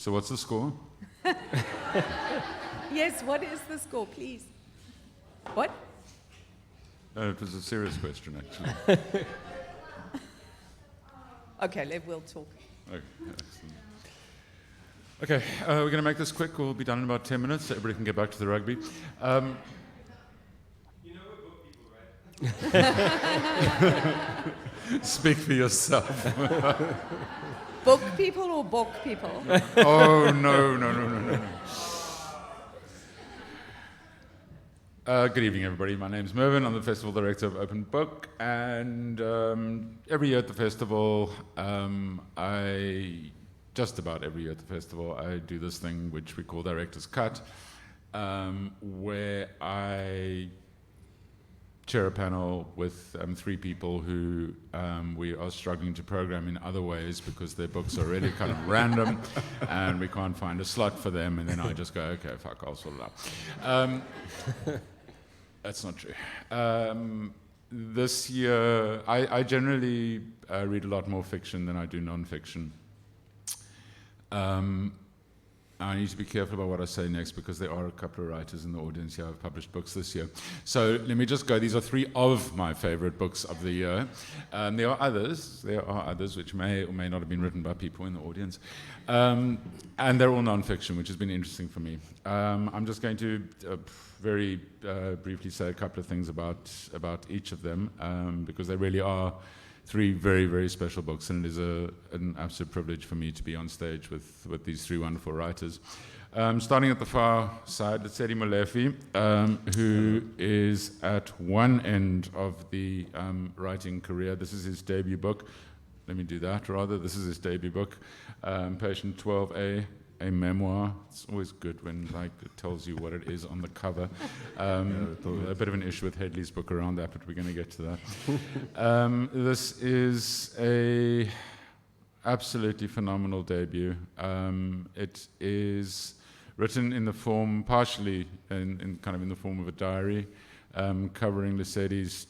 So what's the score? Yes, what is the score, please? What? It was a serious question, actually. Okay, we'll talk. Okay, excellent. Okay, we're going to make this quick. We'll be done in about 10 minutes so everybody can get back to the rugby. You know we're book people, right? Speak for yourself. Book people or book people? Oh, no. Good evening, everybody. My name's Mervyn. I'm the Festival Director of Open Book, and every year at the festival, just about every year at the festival, I do this thing which we call Director's Cut, where I chair a panel with 3 people who we are struggling to program in other ways because their books are really kind of random and we can't find a slot for them, and then I just go, okay, fuck, I'll sort it out. That's not true. This year, I generally read a lot more fiction than I do non-fiction. I need to be careful about what I say next because there are a couple of writers in the audience here who have published books this year. So let me just go. These are 3 of my favorite books of the year. There are others which may or may not have been written by people in the audience. And they're all non-fiction, which has been interesting for me. I'm just going to very briefly say a couple of things about each of them because they really are 3 very, very special books, and it is an absolute privilege for me to be on stage with these 3 wonderful writers. Starting at the far side, Lesedi Molefi, who is at one end of the writing career. This is his debut book. Let me do that, rather. This is his debut book, Patient 12A, a memoir. It's always good when it tells you what it is on the cover. A bit of an issue with Hedley's book around that, but we're going to get to that. This is a absolutely phenomenal debut. It is written in the form, partially in the form of a diary, covering Lesedi's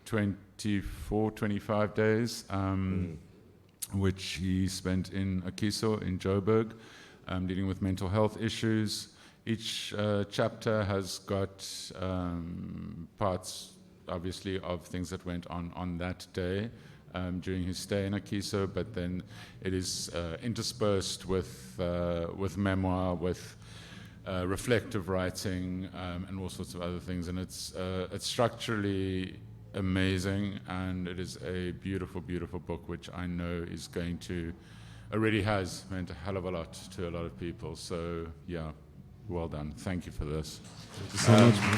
25 days, which he spent in Akiso in Joburg, dealing with mental health issues. Each chapter has got parts, obviously, of things that went on that day during his stay in Akiso, but then it is interspersed with memoir, with reflective writing, and all sorts of other things. And it's structurally amazing, and it is a beautiful, beautiful book, which I know is going to, already has meant a hell of a lot to a lot of people. So, yeah, well done. Thank you for this. Thank you so much, man.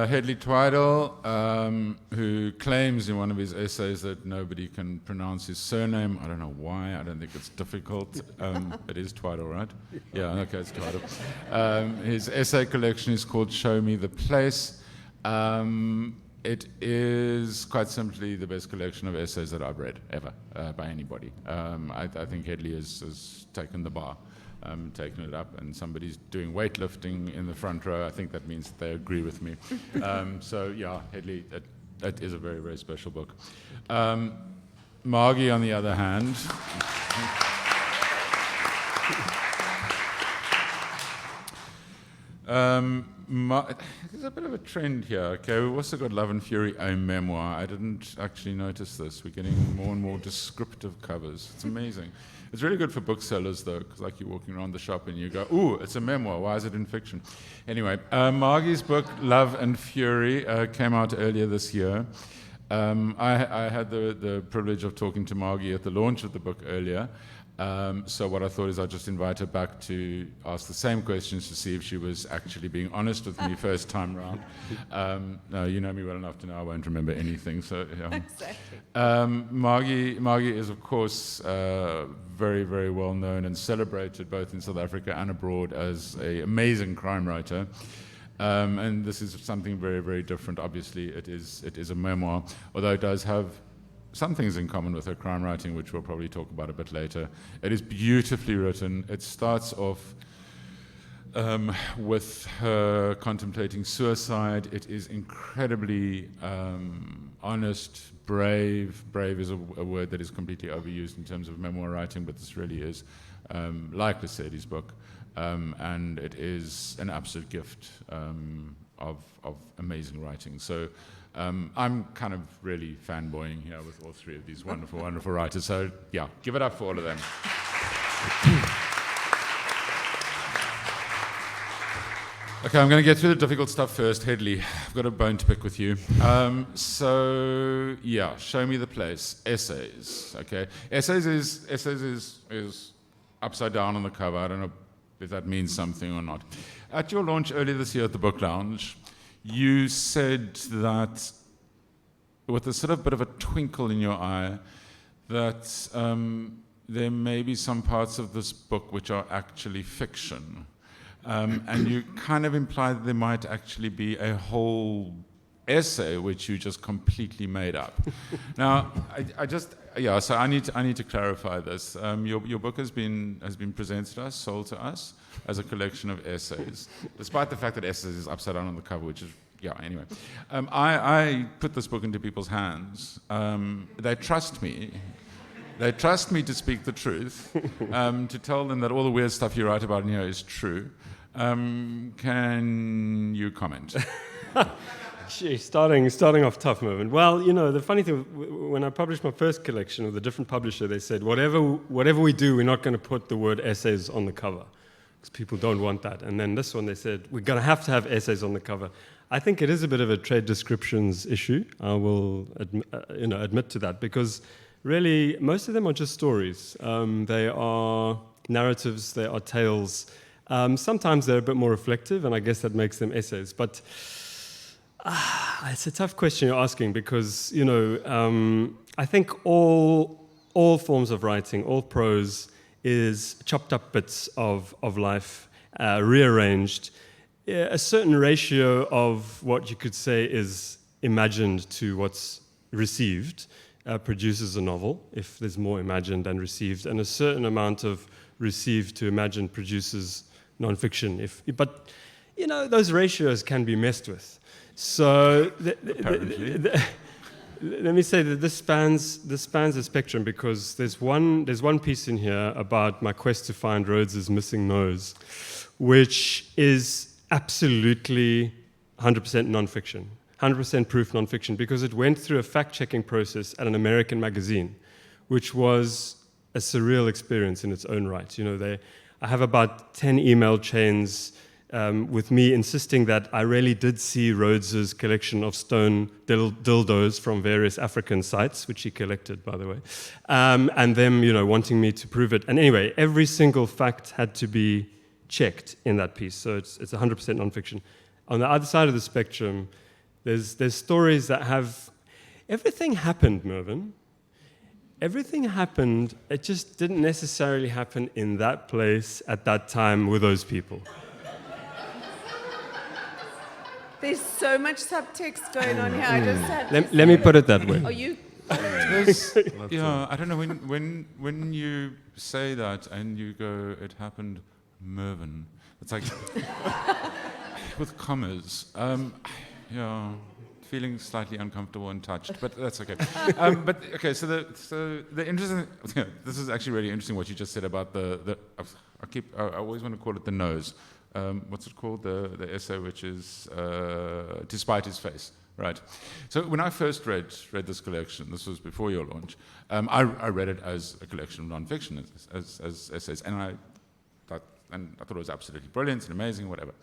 Hedley Twidle, who claims in one of his essays that nobody can pronounce his surname. I don't know why. I don't think it's difficult. It is Twidle, right? Yeah, okay, it's Twidle. His essay collection is called Show Me the Place. It is quite simply the best collection of essays that I've read ever by anybody. I think Hedley has taken the bar, taken it up, and somebody's doing weightlifting in the front row. I think that means that they agree with me. So yeah, Hedley, that is a very, very special book. Margie, on the other hand, there's a bit of a trend here. Okay, we've also got Love and Fury, a memoir. I didn't actually notice this. We're getting more and more descriptive covers. It's amazing. It's really good for booksellers, though, because you're walking around the shop and you go, ooh, it's a memoir. Why is it in fiction? Anyway, Margie's book, Love and Fury, came out earlier this year. I had the privilege of talking to Margie at the launch of the book earlier. So what I thought is I'd just invite her back to ask the same questions to see if she was actually being honest with me first time round. No, you know me well enough to know I won't remember anything. So Exactly. Margie is, of course, very, very well known and celebrated both in South Africa and abroad as an amazing crime writer. And this is something very, very different. Obviously, it is a memoir, although it does have some things in common with her crime writing, which we'll probably talk about a bit later. It is beautifully written. It starts off with her contemplating suicide. It is incredibly honest, brave. Brave is a word that is completely overused in terms of memoir writing, but this really is like Lesedi's book, and it is an absolute gift of amazing writing. So I'm kind of really fanboying here with all three of these wonderful, wonderful writers. So yeah, give it up for all of them. Okay, I'm going to get through the difficult stuff first. Hedley, I've got a bone to pick with you. So yeah, show me the place. Essays. Okay, essays is upside down on the cover. I don't know if that means something or not. At your launch earlier this year at the Book Lounge, you said that, with a sort of bit of a twinkle in your eye, that there may be some parts of this book which are actually fiction. And you kind of implied that there might actually be a whole essay which you just completely made up. Now, so I need to clarify this. Your book has been presented to us, sold to us, as a collection of essays, despite the fact that essays is upside down on the cover, which is, anyway. I put this book into people's hands. They trust me. They trust me to speak the truth, to tell them that all the weird stuff you write about in here is true. Can you comment? Gee, starting off tough, Mervyn. Well, the funny thing, when I published my first collection with a different publisher, they said, whatever we do, we're not going to put the word essays on the cover, because people don't want that. And then this one, they said, we're going to have essays on the cover. I think it is a bit of a trade descriptions issue. I will admit to that, because really, most of them are just stories. They are narratives, they are tales. Sometimes they're a bit more reflective, and I guess that makes them essays. But it's a tough question you're asking, because I think all forms of writing, all prose, is chopped up bits of life, rearranged. A certain ratio of what you could say is imagined to what's received produces a novel, if there's more imagined than received, and a certain amount of received to imagined produces nonfiction. But those ratios can be messed with. So let me say that this spans the spectrum, because there's one piece in here about my quest to find Rhodes's missing nose, which is absolutely 100% nonfiction, 100% proof nonfiction, because it went through a fact-checking process at an American magazine, which was a surreal experience in its own right. I have about 10 email chains with me insisting that I really did see Rhodes's collection of stone dildos from various African sites, which he collected, by the way, and them, wanting me to prove it. And anyway, every single fact had to be checked in that piece, so it's 100% nonfiction. On the other side of the spectrum, there's stories that have everything happened, Mervyn. Everything happened. It just didn't necessarily happen in that place at that time with those people. There's so much subtext going on here. I just had Let me put it that way. Are you? I don't know, when you say that and you go, it happened, Mervyn, it's like with commas, feeling slightly uncomfortable and touched, but that's okay. So the interesting, this is actually really interesting what you just said about I always want to call it the nose. What's it called? The essay, which is Despite His Face, right? So when I first read this collection, this was before your launch, I read it as a collection of nonfiction, as essays, and I thought it was absolutely brilliant and amazing, whatever.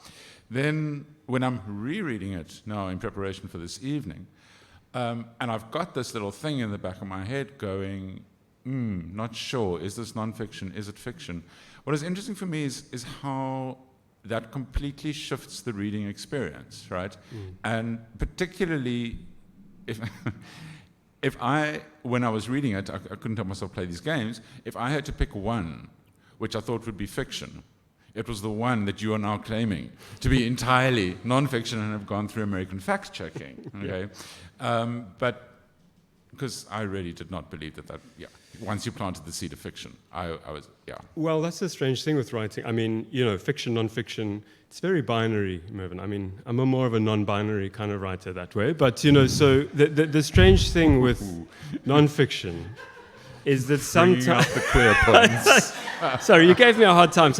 Then when I'm rereading it now in preparation for this evening, and I've got this little thing in the back of my head going, not sure, is this nonfiction, is it fiction? What is interesting for me is how that completely shifts the reading experience, right? And particularly if when I was reading it, I couldn't help myself play these games, if I had to pick one which I thought would be fiction, it was the one that you are now claiming to be entirely non-fiction and have gone through American fact-checking, okay? But because I really did not believe that, once you planted the seed of fiction. I was, yeah. Well, that's the strange thing with writing. I mean, fiction, non-fiction, it's very binary, Mervyn. I mean, I'm more of a non-binary kind of writer that way. But, so the strange thing with non-fiction is that sometimes... the queer points. Sorry, you gave me a hard time.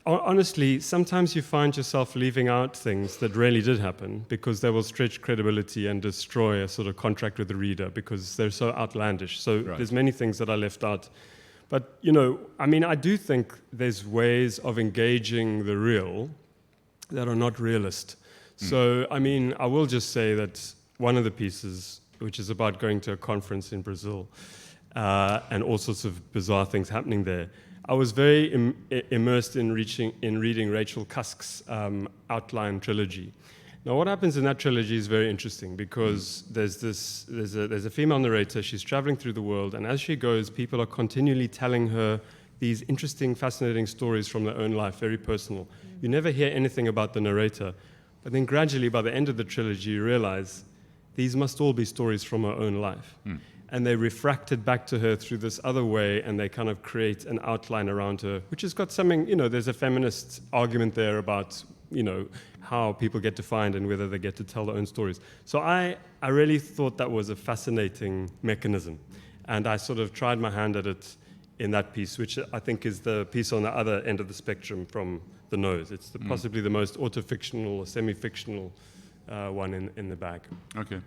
Honestly, sometimes you find yourself leaving out things that really did happen because they will stretch credibility and destroy a sort of contract with the reader because they're so outlandish. So there's many things that I left out. But, I do think there's ways of engaging the real that are not realist. So, I will just say that one of the pieces, which is about going to a conference in Brazil and all sorts of bizarre things happening there, I was very immersed in reading Rachel Cusk's Outline trilogy. Now, what happens in that trilogy is very interesting because there's a female narrator. She's traveling through the world, and as she goes, people are continually telling her these interesting, fascinating stories from their own life, very personal. You never hear anything about the narrator, but then gradually, by the end of the trilogy, you realize these must all be stories from her own life. And they refract it back to her through this other way, and they kind of create an outline around her, which has got something, there's a feminist argument there about, how people get defined and whether they get to tell their own stories. So I really thought that was a fascinating mechanism. And I sort of tried my hand at it in that piece, which I think is the piece on the other end of the spectrum from the nose. It's possibly the most auto-fictional or semi-fictional one in the bag. Okay.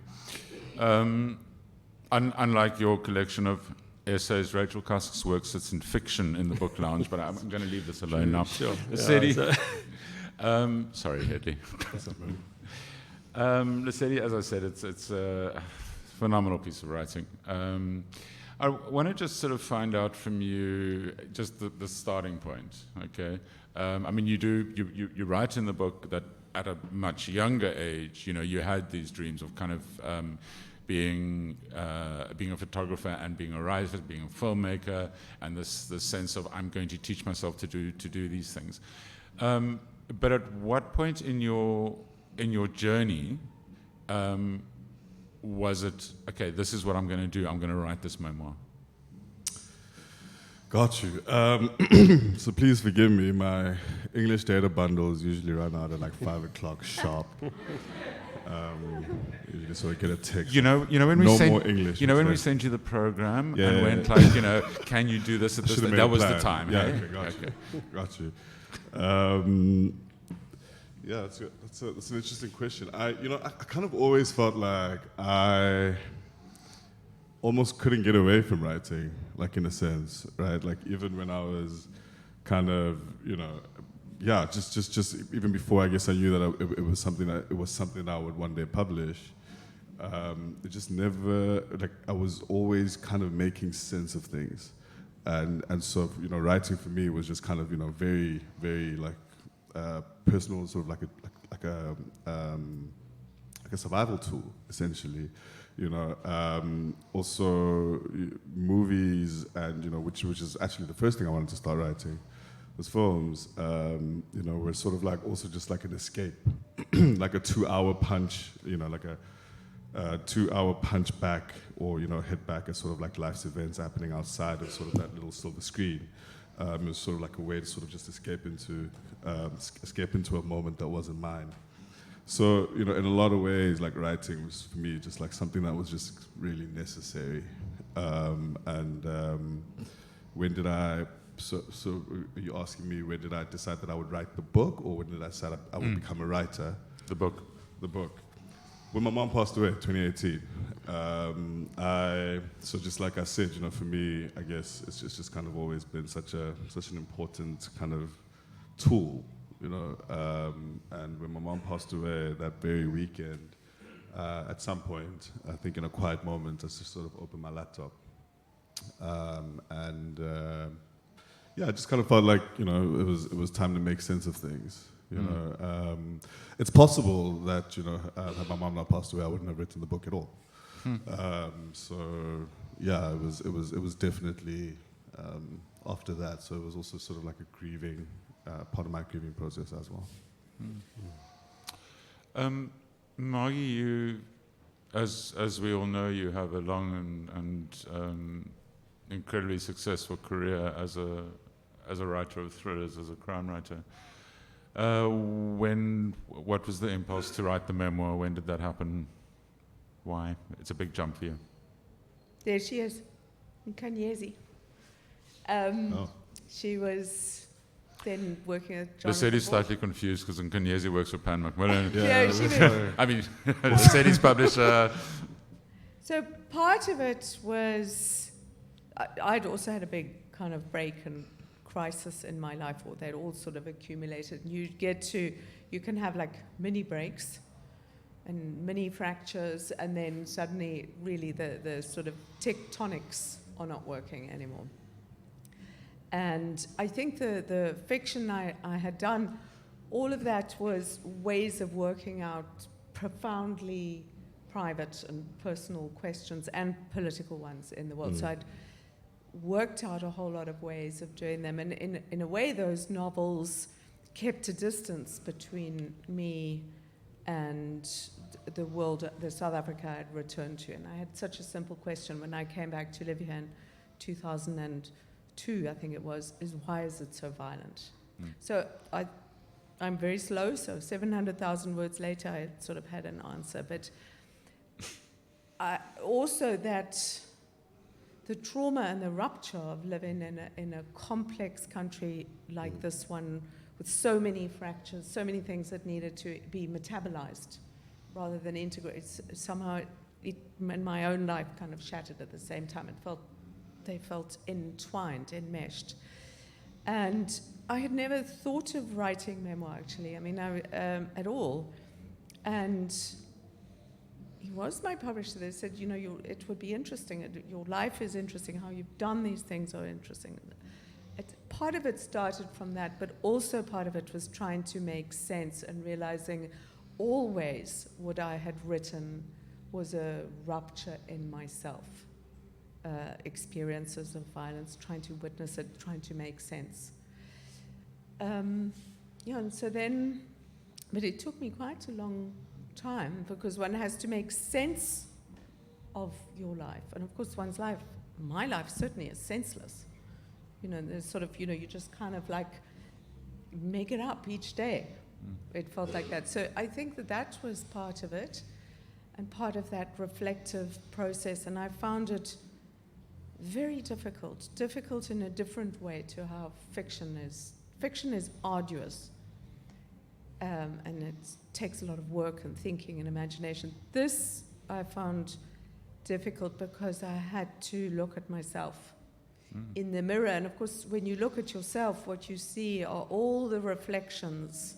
Unlike your collection of essays, Rachel Cusk's work sits in fiction in the book lounge, but I'm going to leave this alone now. Sure. Lesedi, sorry, Hedley. Lesedi, as I said, it's a phenomenal piece of writing. I want to just sort of find out from you just the starting point, okay? You write in the book that at a much younger age, you had these dreams of kind of being a photographer and being a writer, being a filmmaker, and this sense of I'm going to teach myself to do these things. But at what point in your journey was it okay? This is what I'm going to do. I'm going to write this memoir. Got you. So please forgive me. My English data bundles usually run out at like 5 o'clock sharp. Usually, so I get a text. When we no sent, more English. We sent you the program and went like, can you do this at this? That was the time. Yeah, hey? okay, got you. Yeah, that's an interesting question. I kind of always felt like I almost couldn't get away from writing, like in a sense, right? Like even when I was kind of, just even before I guess I knew that it was something that I would one day publish. It just never, like I was always kind of making sense of things, and so writing for me was just kind of very very like personal, sort of like a survival tool essentially. Also movies and which is actually the first thing I wanted to start writing. Was films, were sort of like also just like an escape, like a 2-hour punch, like a 2-hour punch back or, head back at sort of like life's events happening outside of sort of that little silver screen. It was sort of like a way to sort of just escape into a moment that wasn't mine. So, in a lot of ways, like writing was for me just like something that was just really necessary. When did I... So are you asking me when did I decide that I would write the book, or when did I decide I would become a writer? The book. When my mom passed away in 2018, so just like I said, for me, I guess it's just kind of always been such an important kind of tool, and when my mom passed away that very weekend, at some point, I think in a quiet moment, I just sort of opened my laptop, yeah, I just kind of felt like it was time to make sense of things. It's possible that had my mom not passed away, I wouldn't have written the book at all. So yeah, it was definitely after that. So it was also sort of like a grieving part of my grieving process as well. Margie, as we all know, you have a long and incredibly successful career as a writer of thrillers, as a crime writer. What was the impulse to write the memoir? When did that happen? Why? It's a big jump for you. There she is, in Kanyezi. She was then working at John. Lesedi's slightly confused because Nkanyezi works for Pan Macmillan. Yeah, she was. I mean, Lesedi's publisher. So part of it was, I'd also had a big kind of break and crisis in my life, or they'd all sort of accumulated. And you can have like mini breaks and mini fractures, and then suddenly really the sort of tectonics are not working anymore. And I think the fiction I had done, all of that was ways of working out profoundly private and personal questions and political ones in the world. So I'd worked out a whole lot of ways of doing them. And in a way, those novels kept a distance between me and the world, the South Africa I had returned to. And I had such a simple question when I came back to live here in 2002, I think it was, is why is it so violent? So I'm very slow, so 700,000 words later, I sort of had an answer. But also that the trauma and the rupture of living in a complex country like this one, with so many fractures, so many things that needed to be metabolized rather than integrated. Somehow, it, in my own life, kind of shattered at the same time. They felt entwined, enmeshed. And I had never thought of writing memoir, actually. I mean, at all. And he was my publisher. They said, you know, it would be interesting. Your life is interesting. How you've done these things are interesting. Part of it started from that, but also part of it was trying to make sense and realizing always what I had written was a rupture in myself. Experiences of violence, trying to witness it, trying to make sense. And so then, but it took me quite a long time because one has to make sense of your life. And of course, one's life, my life certainly is senseless. You know, there's sort of, you know, you just kind of like make it up each day. It felt like that. So I think that was part of it and part of that reflective process. And I found it very difficult in a different way to how fiction is. Fiction is arduous, and it takes a lot of work and thinking and imagination. This I found difficult because I had to look at myself in the mirror. And of course, when you look at yourself, what you see are all the reflections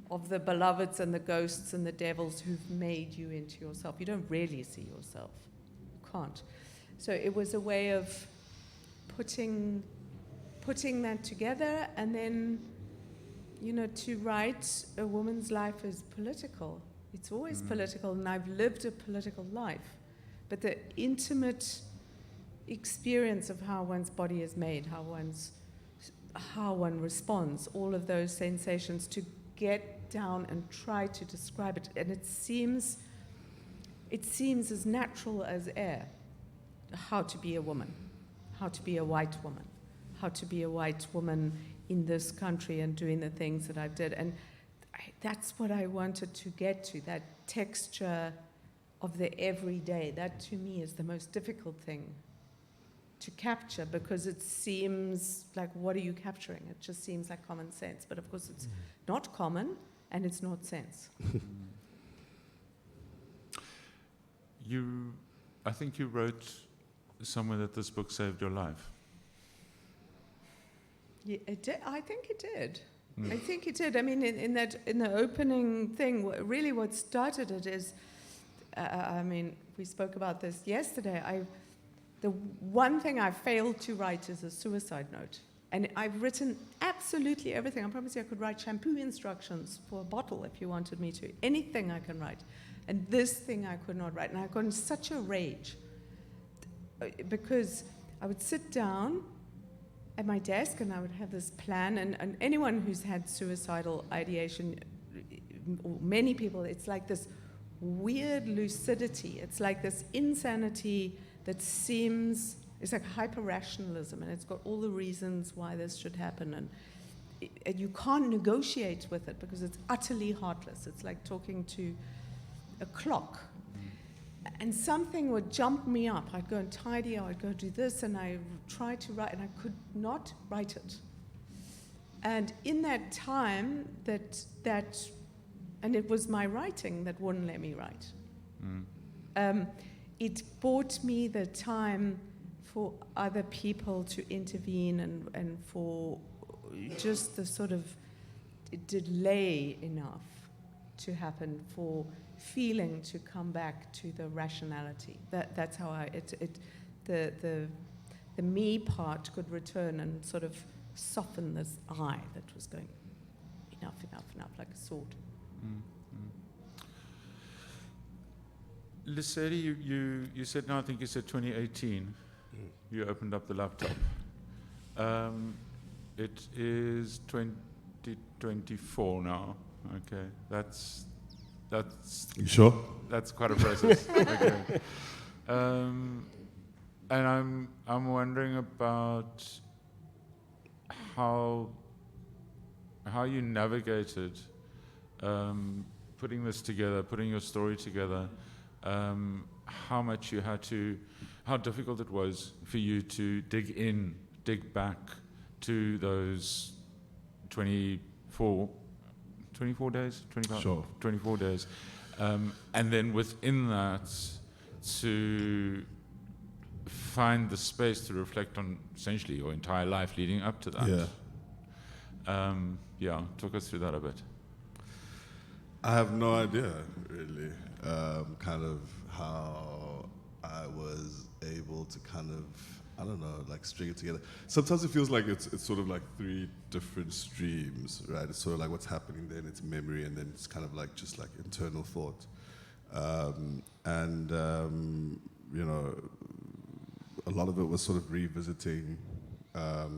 of the beloveds and the ghosts and the devils who've made you into yourself. You don't really see yourself. You can't. So it was a way of putting that together, and then, you know, to write a woman's life is political. It's always political, and I've lived a political life. But the intimate experience of how one's body is made, how one responds, all of those sensations, to get down and try to describe it, and it seems as natural as air. How to be a woman, how to be a white woman, how to be a white woman in this country and doing the things that I did. And that's what I wanted to get to, that texture of the everyday. That to me is the most difficult thing to capture, because it seems like, what are you capturing? It just seems like common sense. But of course it's not common and it's not sense. I think you wrote somewhere that this book saved your life. Yeah, it did. I think it did. I think it did. I mean, in the opening thing, really what started it is, I mean, we spoke about this yesterday. The one thing I failed to write is a suicide note. And I've written absolutely everything. I promise you I could write shampoo instructions for a bottle if you wanted me to. Anything I can write. And this thing I could not write. And I got in such a rage because I would sit down at my desk and I would have this plan. And anyone who's had suicidal ideation, or many people, it's like this weird lucidity. It's like this insanity that seems, it's like hyper-rationalism, and it's got all the reasons why this should happen, and you can't negotiate with it because it's utterly heartless. It's like talking to a clock. And something would jump me up. I'd go and tidy, or I'd go do this, and I tried to write, and I could not write it. And in that time, and it was my writing that wouldn't let me write. It bought me the time for other people to intervene, and for just the sort of delay enough to happen for feeling to come back to the rationality. That's how the me part could return and sort of soften this I that was going enough, like a sword. Lesedi, you said, no, I think you said 2018, you opened up the laptop. It is 2024 now. Okay, that's. You sure? That's quite a process. Okay, and I'm wondering about how you navigated putting this together, putting your story together. How difficult it was for you to dig back to those 24 days, 25, sure. 24 days, and then within that to find the space to reflect on essentially your entire life leading up to that. Talk us through that a bit. I have no idea, really, kind of how I was able to kind of, I don't know, like string it together. Sometimes it feels like it's sort of like three different streams, right? It's sort of like what's happening then, it's memory, and then it's kind of like just like internal thought. You know, a lot of it was sort of revisiting of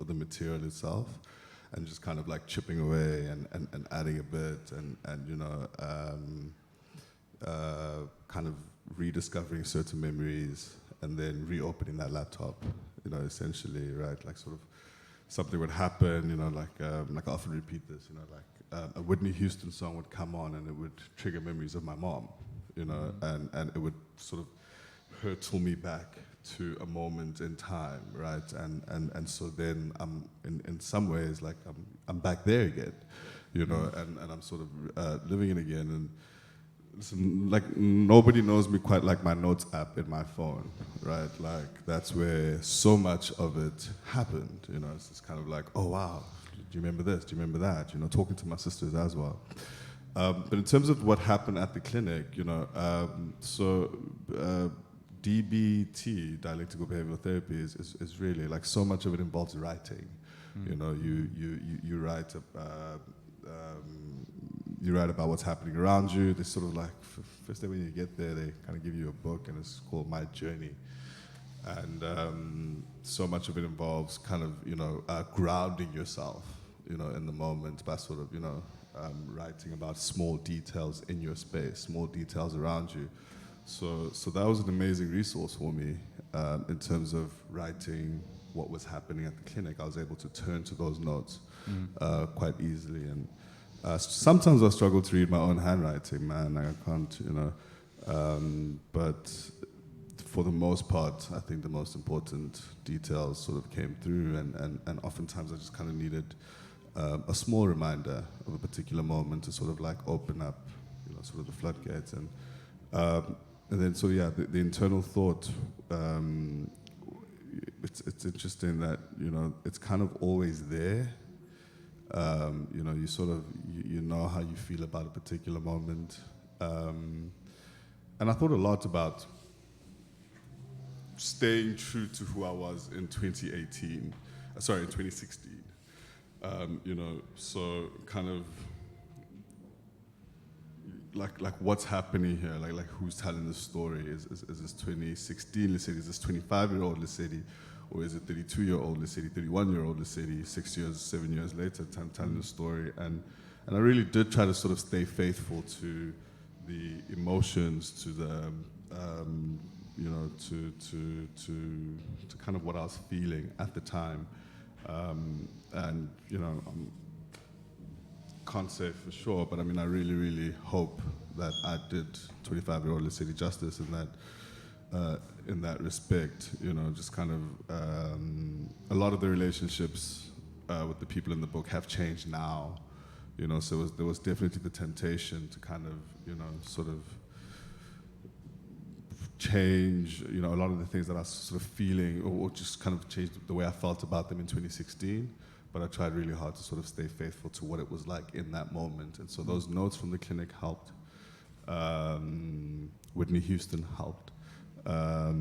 the material itself, and just kind of like chipping away and adding a bit, and you know, kind of rediscovering certain memories, and then reopening that laptop, you know, essentially, right? Like sort of something would happen, you know, like I often repeat this, you know, like a Whitney Houston song would come on and it would trigger memories of my mom, you know, and it would sort of hurtle me back to a moment in time, right? And so then I'm in some ways like I'm back there again, you know, and I'm sort of living it again. And listen, like nobody knows me quite like my notes app in my phone, right? Like that's where so much of it happened, you know. It's just kind of like, oh wow, do you remember this? Do you remember that? You know, talking to my sisters as well. But in terms of what happened at the clinic, you know, DBT, dialectical behavioral therapy, is really like so much of it involves writing. You know, you write about what's happening around you. They sort of like first day when you get there, they kind of give you a book, and it's called My Journey. And so much of it involves kind of, you know, grounding yourself, you know, in the moment by sort of, you know, writing about small details in your space, small details around you. So that was an amazing resource for me in terms of writing what was happening at the clinic. I was able to turn to those notes quite easily. And sometimes I struggle to read my own handwriting, man. Like I can't, you know. But for the most part, I think the most important details sort of came through. And oftentimes I just kind of needed a small reminder of a particular moment to sort of like open up, you know, sort of the floodgates. And then, so yeah, the internal thought, it's interesting that, you know, it's kind of always there. You know, you sort of, you know how you feel about a particular moment. And I thought a lot about staying true to who I was in 2016. You know, so kind of, like what's happening here? Like who's telling the story? Is this 2016 Lesedi? Is this 25-year-old Lesedi? Or is it 32-year-old Lesedi, 31-year-old Lesedi, 7 years later, telling the story? And And I really did try to sort of stay faithful to the emotions, to the, you know, to kind of what I was feeling at the time. And, you know, can't say for sure, but I mean, I really, really hope that I did 25-year-old Lesedi justice in that respect. You know, just kind of a lot of the relationships with the people in the book have changed now. You know, so there was definitely the temptation to kind of, you know, sort of change, you know, a lot of the things that I was sort of feeling, or just kind of change the way I felt about them in 2016. But I tried really hard to sort of stay faithful to what it was like in that moment. And so those notes from the clinic helped. Whitney Houston helped. Yeah,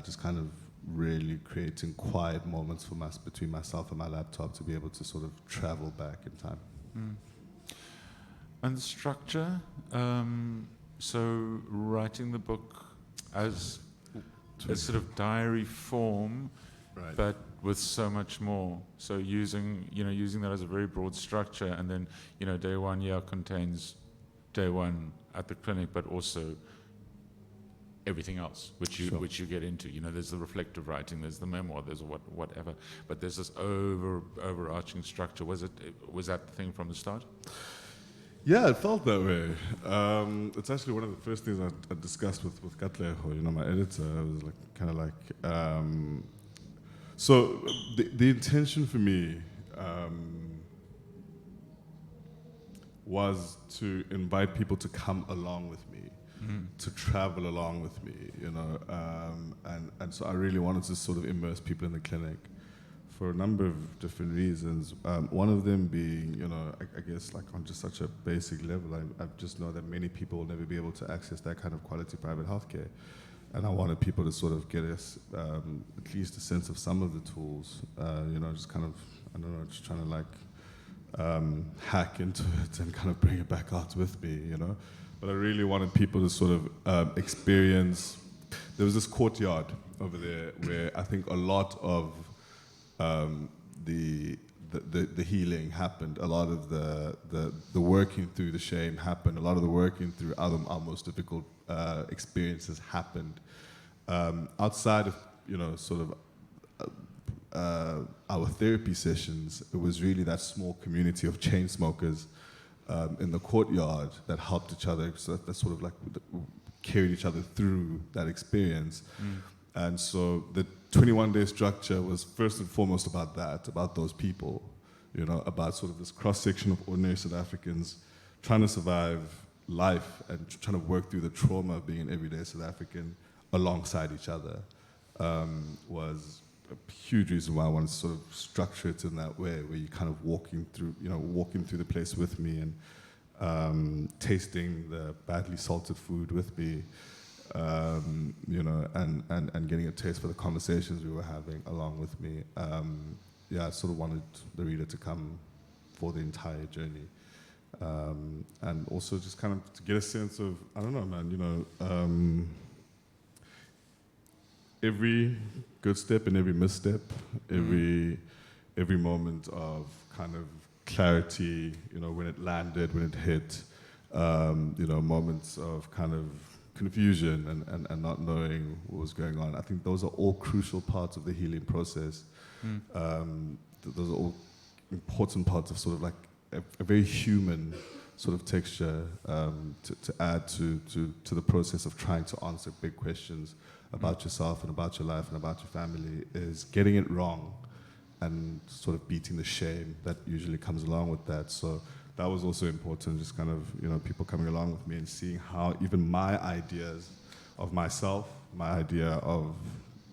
just kind of really creating quiet moments for between myself and my laptop to be able to sort of travel back in time. And the structure, so writing the book as a sort of diary form, Right. but with so much more. So using that as a very broad structure, and then, you know, day one, contains day one at the clinic, but also everything else, which you get into. You know, there's the reflective writing, there's the memoir, there's whatever, but there's this overarching structure. Was that the thing from the start? Yeah, it felt that way. It's actually one of the first things I discussed with Hedley, you know, my editor. I was like, kind of like, so the intention for me was to invite people to come along with me, to travel along with me, you know, and so I really wanted to sort of immerse people in the clinic for a number of different reasons. One of them being, you know, I guess like on just such a basic level, I just know that many people will never be able to access that kind of quality private healthcare. And I wanted people to sort of get us at least a sense of some of the tools, you know, just kind of, I don't know, just trying to like hack into it and kind of bring it back out with me, you know. But I really wanted people to sort of experience, there was this courtyard over there where I think a lot of the healing happened, a lot of the working through the shame happened, a lot of the working through our most difficult experiences happened. Outside of, you know, sort of our therapy sessions, it was really that small community of chain smokers in the courtyard that helped each other, so that sort of like carried each other through that experience. And so the 21-day structure was first and foremost about that, about those people, you know, about sort of this cross-section of ordinary South Africans trying to survive life and trying to work through the trauma of being an everyday South African alongside each other, was a huge reason why I wanted to sort of structure it in that way, where you're kind of walking through the place with me and tasting the badly salted food with me, you know, and getting a taste for the conversations we were having along with me. Yeah, I sort of wanted the reader to come for the entire journey. And also just kind of to get a sense of, I don't know, man, you know, every good step and every misstep, every moment of kind of clarity, you know, when it landed, when it hit, you know, moments of kind of confusion and not knowing what was going on. I think those are all crucial parts of the healing process. Those are all important parts of sort of like a very human sort of texture to add to the process of trying to answer big questions about yourself and about your life and about your family, is getting it wrong and sort of beating the shame that usually comes along with that. So that was also important, just kind of, you know, people coming along with me and seeing how even my ideas of myself, my idea of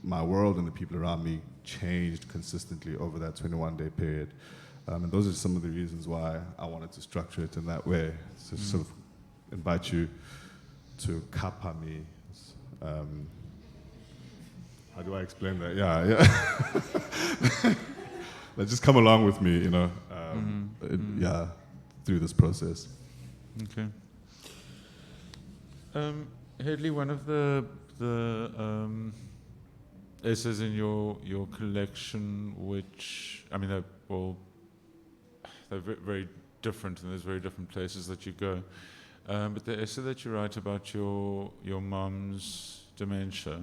my world and the people around me changed consistently over that 21-day period. And those are some of the reasons why I wanted to structure it in that way, to sort of invite you to kapa me. How do I explain that? Yeah. Like, just come along with me, you know, yeah, through this process. Okay. Hedley, one of the essays in your collection, which, I mean, they're very different, and there's very different places that you go. But the essay that you write about your mom's dementia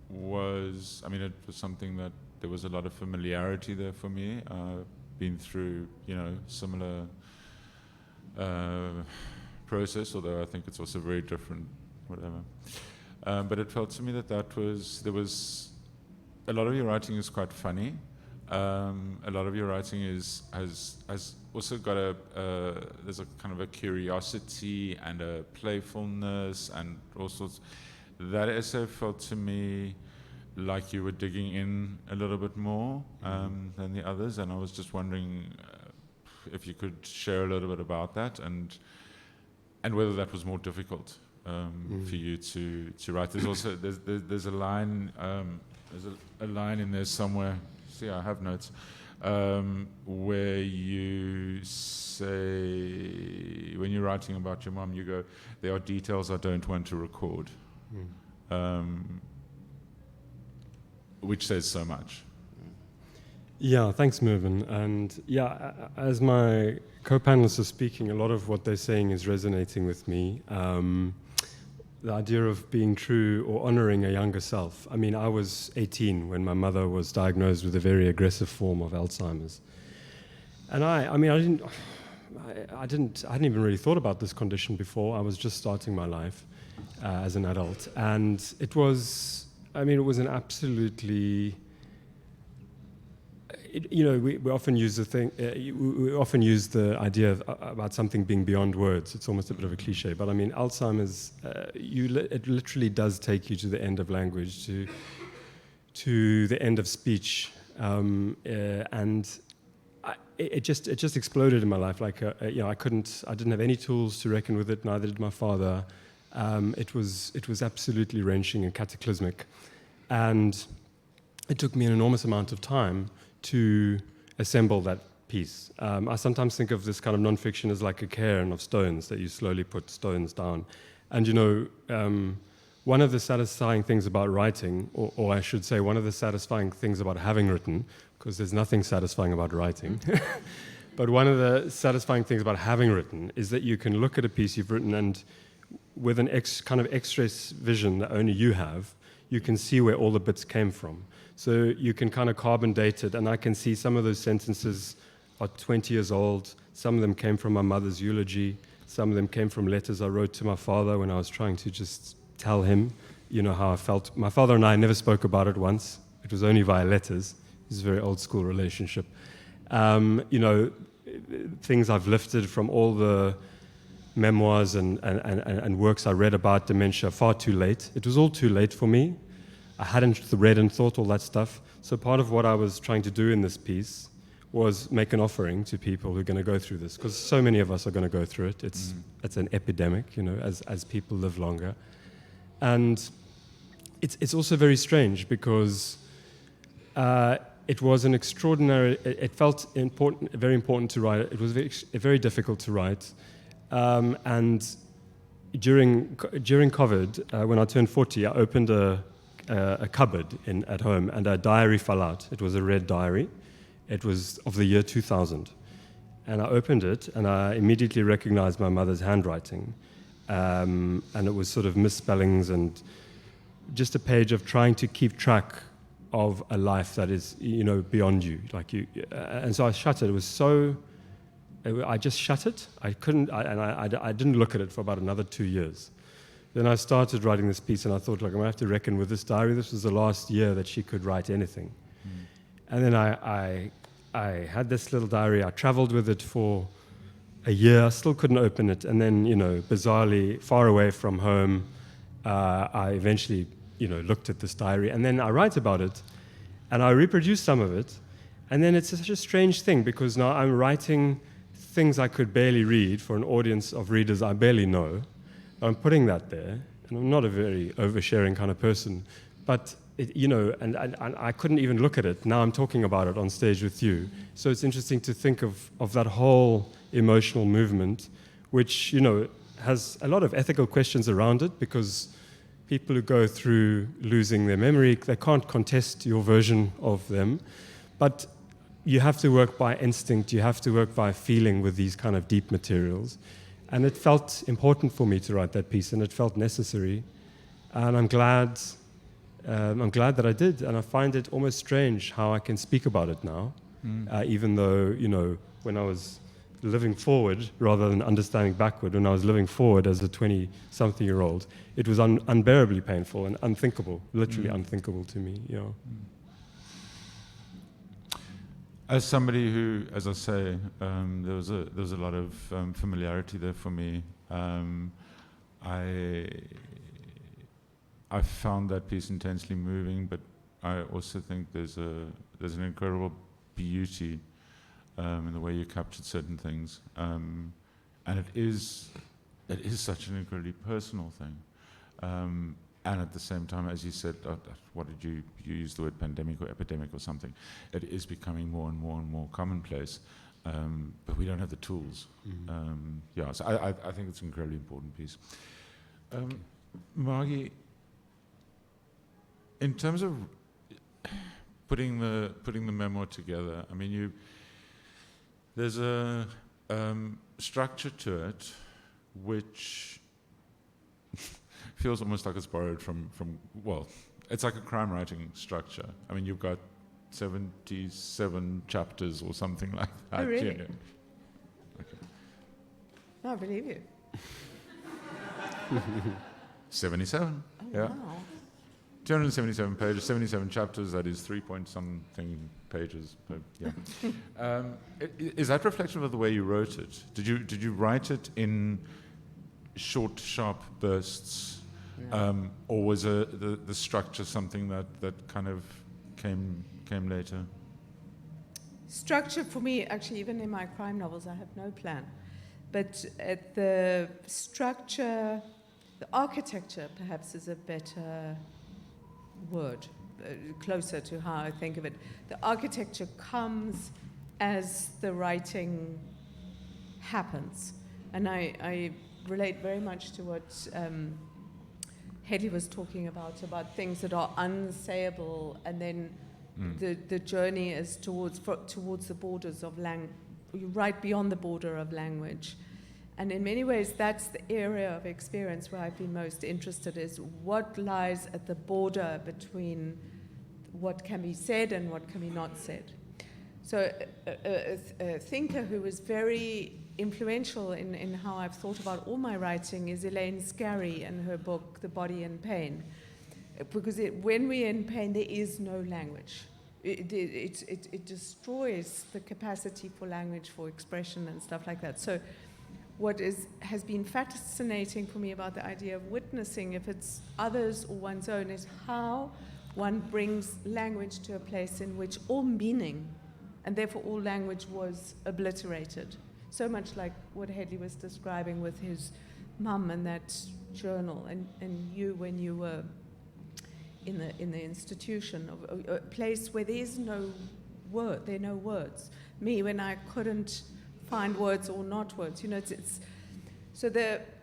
was, I mean, it was something that there was a lot of familiarity there for me. I've been through, similar process, although I think it's also very different, whatever. But it felt to me that there was a lot of your writing is quite funny. A lot of your writing has also got there's a kind of a curiosity and a playfulness and all sorts. That essay felt to me like you were digging in a little bit more than the others, and I was just wondering if you could share a little bit about that and whether that was more difficult for you to write. There's also there's a line a line in there somewhere. See, I have notes where you say, when you're writing about your mom, you go, "There are details I don't want to record," which says so much. Yeah, thanks, Mervyn. And yeah, as my co-panelists are speaking, a lot of what they're saying is resonating with me. The idea of being true or honoring a younger self. I mean, I was 18 when my mother was diagnosed with a very aggressive form of Alzheimer's. And I hadn't even really thought about this condition before. I was just starting my life as an adult. And it was an absolutely... we often use we often use the idea about something being beyond words. It's almost a bit of a cliche, but I mean, Alzheimer's, it literally does take you to the end of language, to the end of speech, and it just exploded in my life. Like I didn't have any tools to reckon with it. Neither did my father. It was absolutely wrenching and cataclysmic, and it took me an enormous amount of time to assemble that piece. I sometimes think of this kind of nonfiction as like a cairn of stones that you slowly put stones down. And one of the satisfying things about writing, or I should say one of the satisfying things about having written, because there's nothing satisfying about writing, but one of the satisfying things about having written is that you can look at a piece you've written and with an kind of X-ray vision that only you have, you can see where all the bits came from. So you can kind of carbon date it, and I can see some of those sentences are 20 years old. Some of them came from my mother's eulogy. Some of them came from letters I wrote to my father when I was trying to just tell him, how I felt. My father and I never spoke about it once. It was only via letters. It was a very old school relationship. Things I've lifted from all the memoirs and works I read about dementia far too late. It was all too late for me. I hadn't read and thought all that stuff. So part of what I was trying to do in this piece was make an offering to people who are going to go through this, because so many of us are going to go through it. It's an epidemic, as people live longer. And it's also very strange because it was an extraordinary, it felt important, very important to write. It was very difficult to write. And during COVID, when I turned 40, I opened a cupboard at home, and a diary fell out. It was a red diary. It was of the year 2000. And I opened it, and I immediately recognized my mother's handwriting. And it was sort of misspellings and just a page of trying to keep track of a life that is, beyond you. And so I shut it. It was so... I just shut it. I couldn't... I didn't look at it for about another 2 years. Then I started writing this piece, and I thought, I'm going to have to reckon with this diary. This was the last year that she could write anything. And then I had this little diary. I traveled with it for a year. I still couldn't open it. And then, bizarrely, far away from home, I eventually, looked at this diary. And then I write about it, and I reproduce some of it. And then it's such a strange thing, because now I'm writing things I could barely read for an audience of readers I barely know. I'm putting that there, and I'm not a very oversharing kind of person, but and I couldn't even look at it. Now I'm talking about it on stage with you. So it's interesting to think of that whole emotional movement, which has a lot of ethical questions around it, because people who go through losing their memory, they can't contest your version of them. But you have to work by instinct, you have to work by feeling with these kind of deep materials. And it felt important for me to write that piece, and it felt necessary. And I'm glad that I did. And I find it almost strange how I can speak about it now, even though, when I was living forward rather than understanding backward, when I was living forward as a 20-something-year-old, it was unbearably painful and unthinkable, literally unthinkable to me. Yeah. As somebody who, as I say, there was a lot of familiarity there for me. I found that piece intensely moving, but I also think there's an incredible beauty in the way you captured certain things, and it is such an incredibly personal thing. And at the same time, as you said, what did you use the word pandemic or epidemic or something? It is becoming more and more commonplace, but we don't have the tools. So I think it's an incredibly important piece. Margie, in terms of putting the memoir together, I mean, there's a structure to it which feels almost like it's borrowed from well, it's like a crime writing structure. I mean, you've got 77 chapters or something like that. Oh, really? Yeah. Okay. No, I believe you. 77. Oh, yeah. wow. 277 pages, 77 chapters, that is 3-point-something pages. But yeah. Is that reflection of the way you wrote it? Did you write it in short, sharp bursts? No. Or was the structure something that kind of came later? Structure for me, actually, even in my crime novels, I have no plan. But the structure, the architecture, perhaps, is a better word, closer to how I think of it. The architecture comes as the writing happens. And I relate very much to what Hedley was talking about things that are unsayable, and then the journey is towards the borders of language. You write beyond the border of language. And in many ways, that's the area of experience where I've been most interested, is what lies at the border between what can be said and what can be not said. So a thinker who was very influential in how I've thought about all my writing is Elaine Scarry and her book, The Body in Pain. Because when we're in pain, there is no language. It destroys the capacity for language, for expression and stuff like that. So what has been fascinating for me about the idea of witnessing, if it's others or one's own, is how one brings language to a place in which all meaning, and therefore all language, was obliterated. So much like what Hedley was describing with his mum and that journal, and you when you were in the institution, of a place where there is no word, there are no words. Me, when I couldn't find words or not words, it's so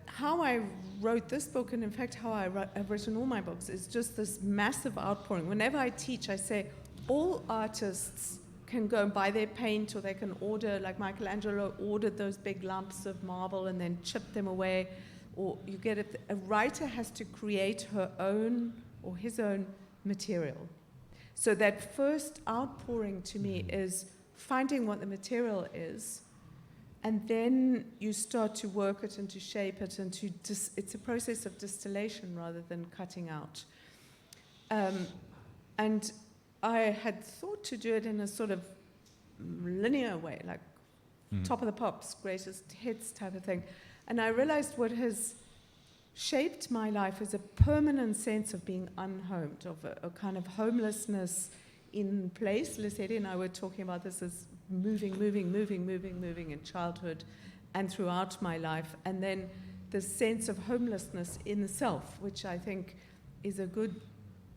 how I wrote this book, and in fact how I've written all my books, is just this massive outpouring. Whenever I teach, I say all artists can go and buy their paint, or they can order, like Michelangelo ordered those big lumps of marble and then chip them away, or you get it. A writer has to create her own or his own material. So that first outpouring to me is finding what the material is, and then you start to work it and to shape it, and it's a process of distillation rather than cutting out. And I had thought to do it in a sort of linear way, like top of the pops, greatest hits type of thing. And I realized what has shaped my life is a permanent sense of being unhomed, of a kind of homelessness in place. Lesedi and I were talking about this as moving in childhood and throughout my life. And then the sense of homelessness in the self, which I think is a good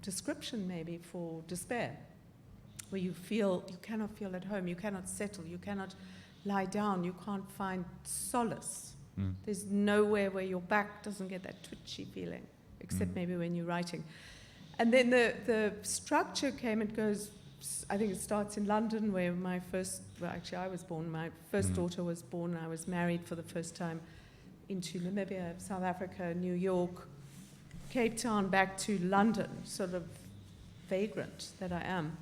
description maybe for despair, where you cannot feel at home, you cannot settle, you cannot lie down, you can't find solace. There's nowhere where your back doesn't get that twitchy feeling, except maybe when you're writing. And then the structure came and goes I think it starts in London, where I was born. My first daughter was born. I was married for the first time into Namibia, South Africa, New York, Cape Town, back to London, sort of vagrant that I am.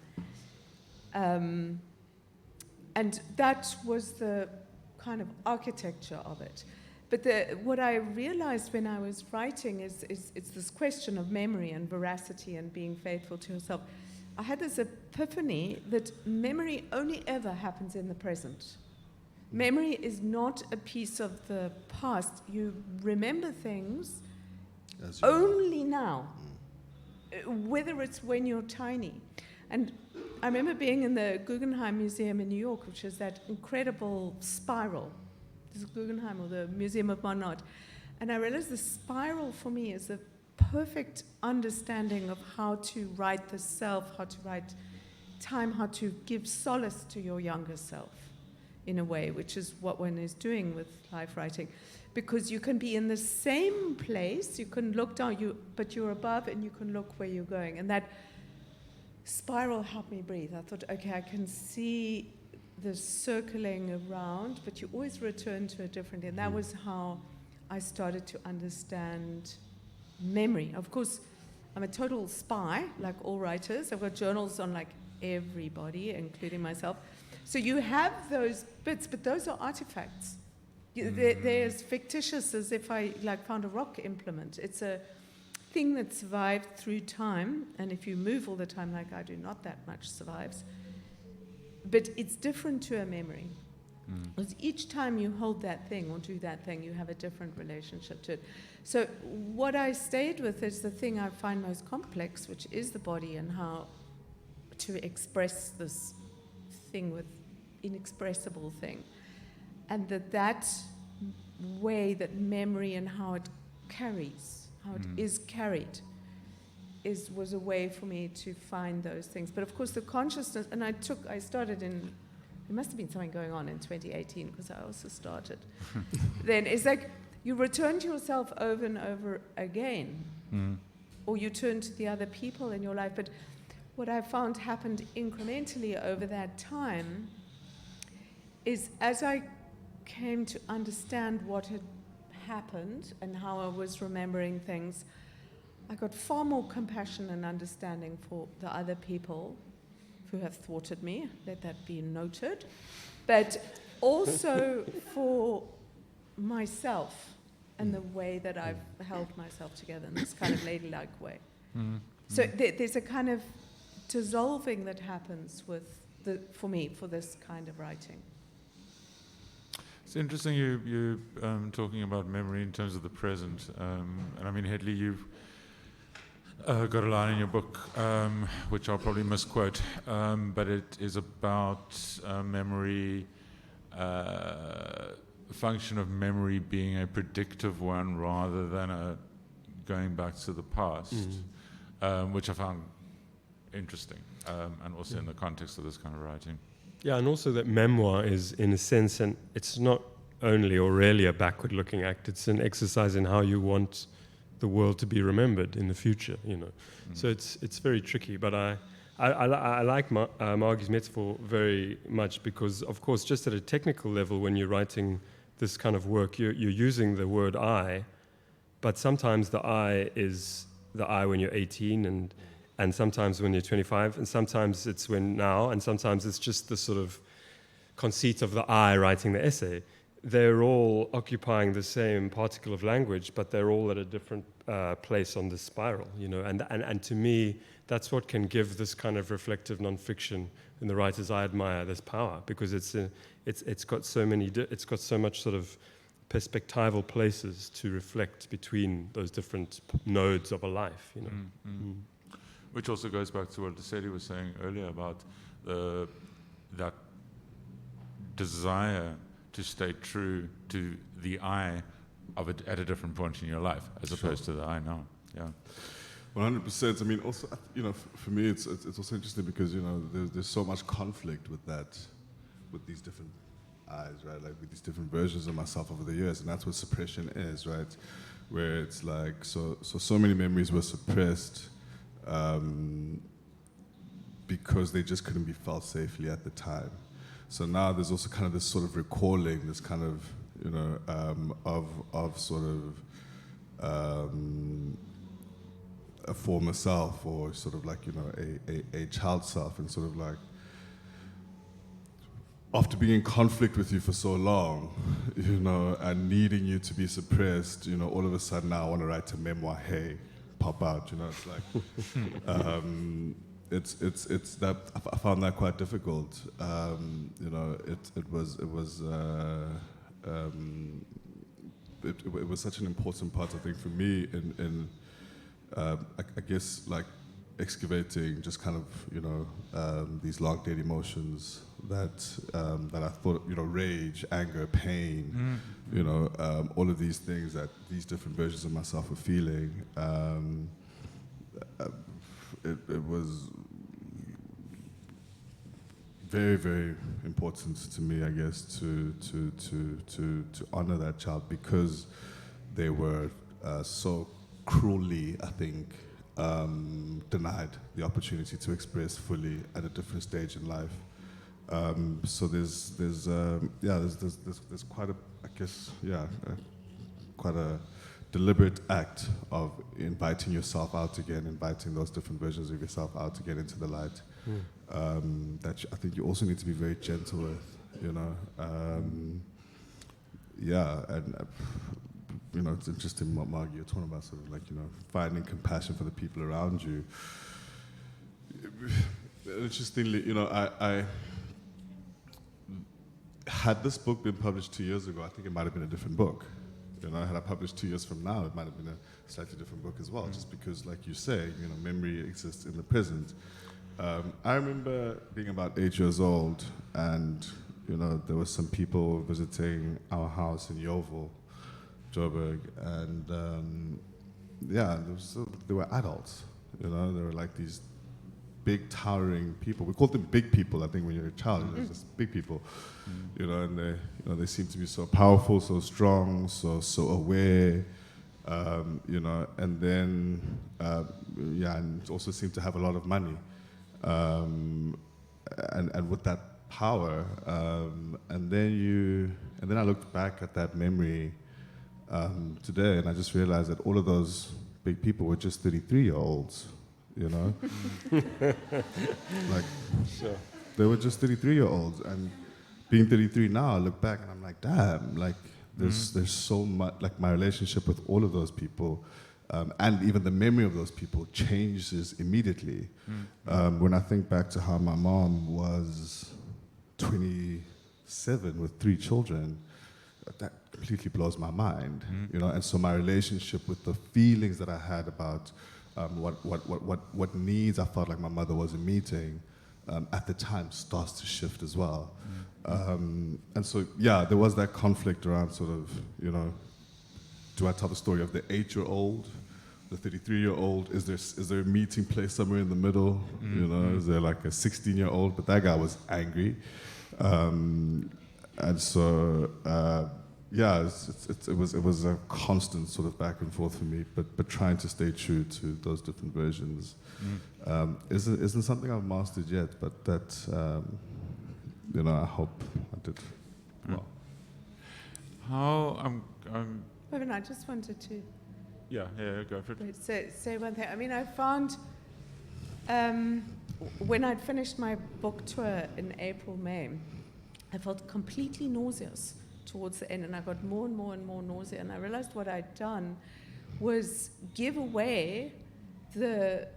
And that was the kind of architecture of it. But what I realized when I was writing is it's this question of memory and veracity and being faithful to yourself. I had this epiphany that memory only ever happens in the present. Memory is not a piece of the past. You remember things only now, whether it's when you're tiny. And I remember being in the Guggenheim Museum in New York, which is that incredible spiral. This is Guggenheim, or the Museum of Modern Art. And I realized the spiral for me is a perfect understanding of how to write the self, how to write time, how to give solace to your younger self in a way, which is what one is doing with life writing. Because you can be in the same place, you can look down, but you're above and you can look where you're going. And that spiral helped me breathe. I thought, okay, I can see the circling around, but you always return to a different, and that was how I started to understand memory. Of course, I'm a total spy, like all writers. I've got journals on like everybody, including myself. So you have those bits, but those are artifacts. They're as fictitious as if I found a rock implement. It's a thing that survived through time, and if you move all the time like I do, not that much survives. But it's different to a memory. Because each time you hold that thing or do that thing, you have a different relationship to it. So what I stayed with is the thing I find most complex, which is the body, and how to express this thing with inexpressible thing. And that way that memory and how it carries, how it is carried, was a way for me to find those things. But of course the consciousness, and I started in, there must have been something going on in 2018, because I also started. Then it's like you return to yourself over and over again, or you turn to the other people in your life. But what I found happened incrementally over that time is, as I came to understand what had happened and how I was remembering things, I got far more compassion and understanding for the other people who have thwarted me, let that be noted, but also for myself and the way that I've held myself together in this kind of ladylike way. So there's a kind of dissolving that happens for me, for this kind of writing. It's interesting you talking about memory in terms of the present. And I mean, Hedley, you've got a line in your book, which I'll probably misquote, but it is about memory, function of memory being a predictive one rather than a going back to the past, which I found interesting, and also in the context of this kind of writing. Yeah, and also that memoir is, in a sense, and it's not only or rarely a backward-looking act, it's an exercise in how you want the world to be remembered in the future, you know. So it's very tricky, but I like Margie's metaphor very much because, of course, just at a technical level, when you're writing this kind of work, you're using the word I, but sometimes the I is the I when you're 18, and sometimes when you're 25, and sometimes it's when now, and sometimes it's just the sort of conceit of the I writing the essay. They're all occupying the same particle of language, but they're all at a different place on the spiral, you know. And to me, that's what can give this kind of reflective nonfiction in the writers I admire this power, because it's got so much sort of perspectival places to reflect between those different nodes of a life, you know. Which also goes back to what Lesedi was saying earlier about that desire to stay true to the I of it at a different point in your life, as opposed to the I now. Yeah. 100%. I mean, also, you know, for me, it's also interesting because, you know, there's so much conflict with these different I's, right? Like with these different versions of myself over the years, and that's what suppression is, right? Where it's like so many memories were suppressed. because they just couldn't be felt safely at the time. So now there's also kind of this sort of recalling, this kind of, you know, of sort of a former self, or sort of like, you know, a child self, and sort of like, after being in conflict with you for so long, you know, and needing you to be suppressed, you know, all of a sudden now I want to write a memoir, hey, pop out, you know, it's like, it's that, I found that quite difficult. You know, it was such an important part, I think, for me in I guess, like, excavating just kind of, you know, these long dead emotions that I thought, you know, rage, anger, pain, you know, all of these things that these different versions of myself were feeling. It was very, very important to me, I guess, to honor that child, because they were so cruelly, I think, denied the opportunity to express fully at a different stage in life. So there's quite a, I guess, quite a deliberate act of inviting yourself out again, inviting those different versions of yourself out again into the light. That I think you also need to be very gentle with, you know. And you know, it's interesting what Margie, you're talking about, sort of like, you know, finding compassion for the people around you. Interestingly, you know, I had this book been published 2 years ago, I think it might have been a different book. You know, had I published 2 years from now, it might have been a slightly different book as well, just because, like you say, you know, memory exists in the present. I remember being about 8 years old, and, you know, there were some people visiting our house in Yeovil, Joburg, and they were adults, you know, they were like these big towering people. We called them big people, I think, when you're a child, you know, just big people, you know, and they, you know, they seemed to be so powerful, so strong, so aware, you know, and then, and also seemed to have a lot of money, and with that power, and then I looked back at that memory today, and I just realized that all of those big people were just 33-year-olds, you know? Like, Sure. they were just 33-year-olds, and being 33 now, I look back and I'm like, damn, like, there's so much, like, my relationship with all of those people, and even the memory of those people changes immediately. When I think back to how my mom was 27 with 3 children, that completely blows my mind, you know. And so my relationship with the feelings that I had about what needs I felt like my mother wasn't meeting at the time starts to shift as well. And so, there was that conflict around sort of, you know, do I tell the story of the 8-year-old, the 33-year-old? Is there a meeting place somewhere in the middle? You know, is there like a 16-year-old? But that guy was angry. And so, it was a constant sort of back and forth for me, but trying to stay true to those different versions isn't something I've mastered yet, but that, you know, I hope I did well. How, Mervyn, I just wanted to go for it. say one thing. I mean, I found when I'd finished my book tour in April, May, I felt completely nauseous towards the end, and I got more and more and more nausea, and I realized what I'd done was give away the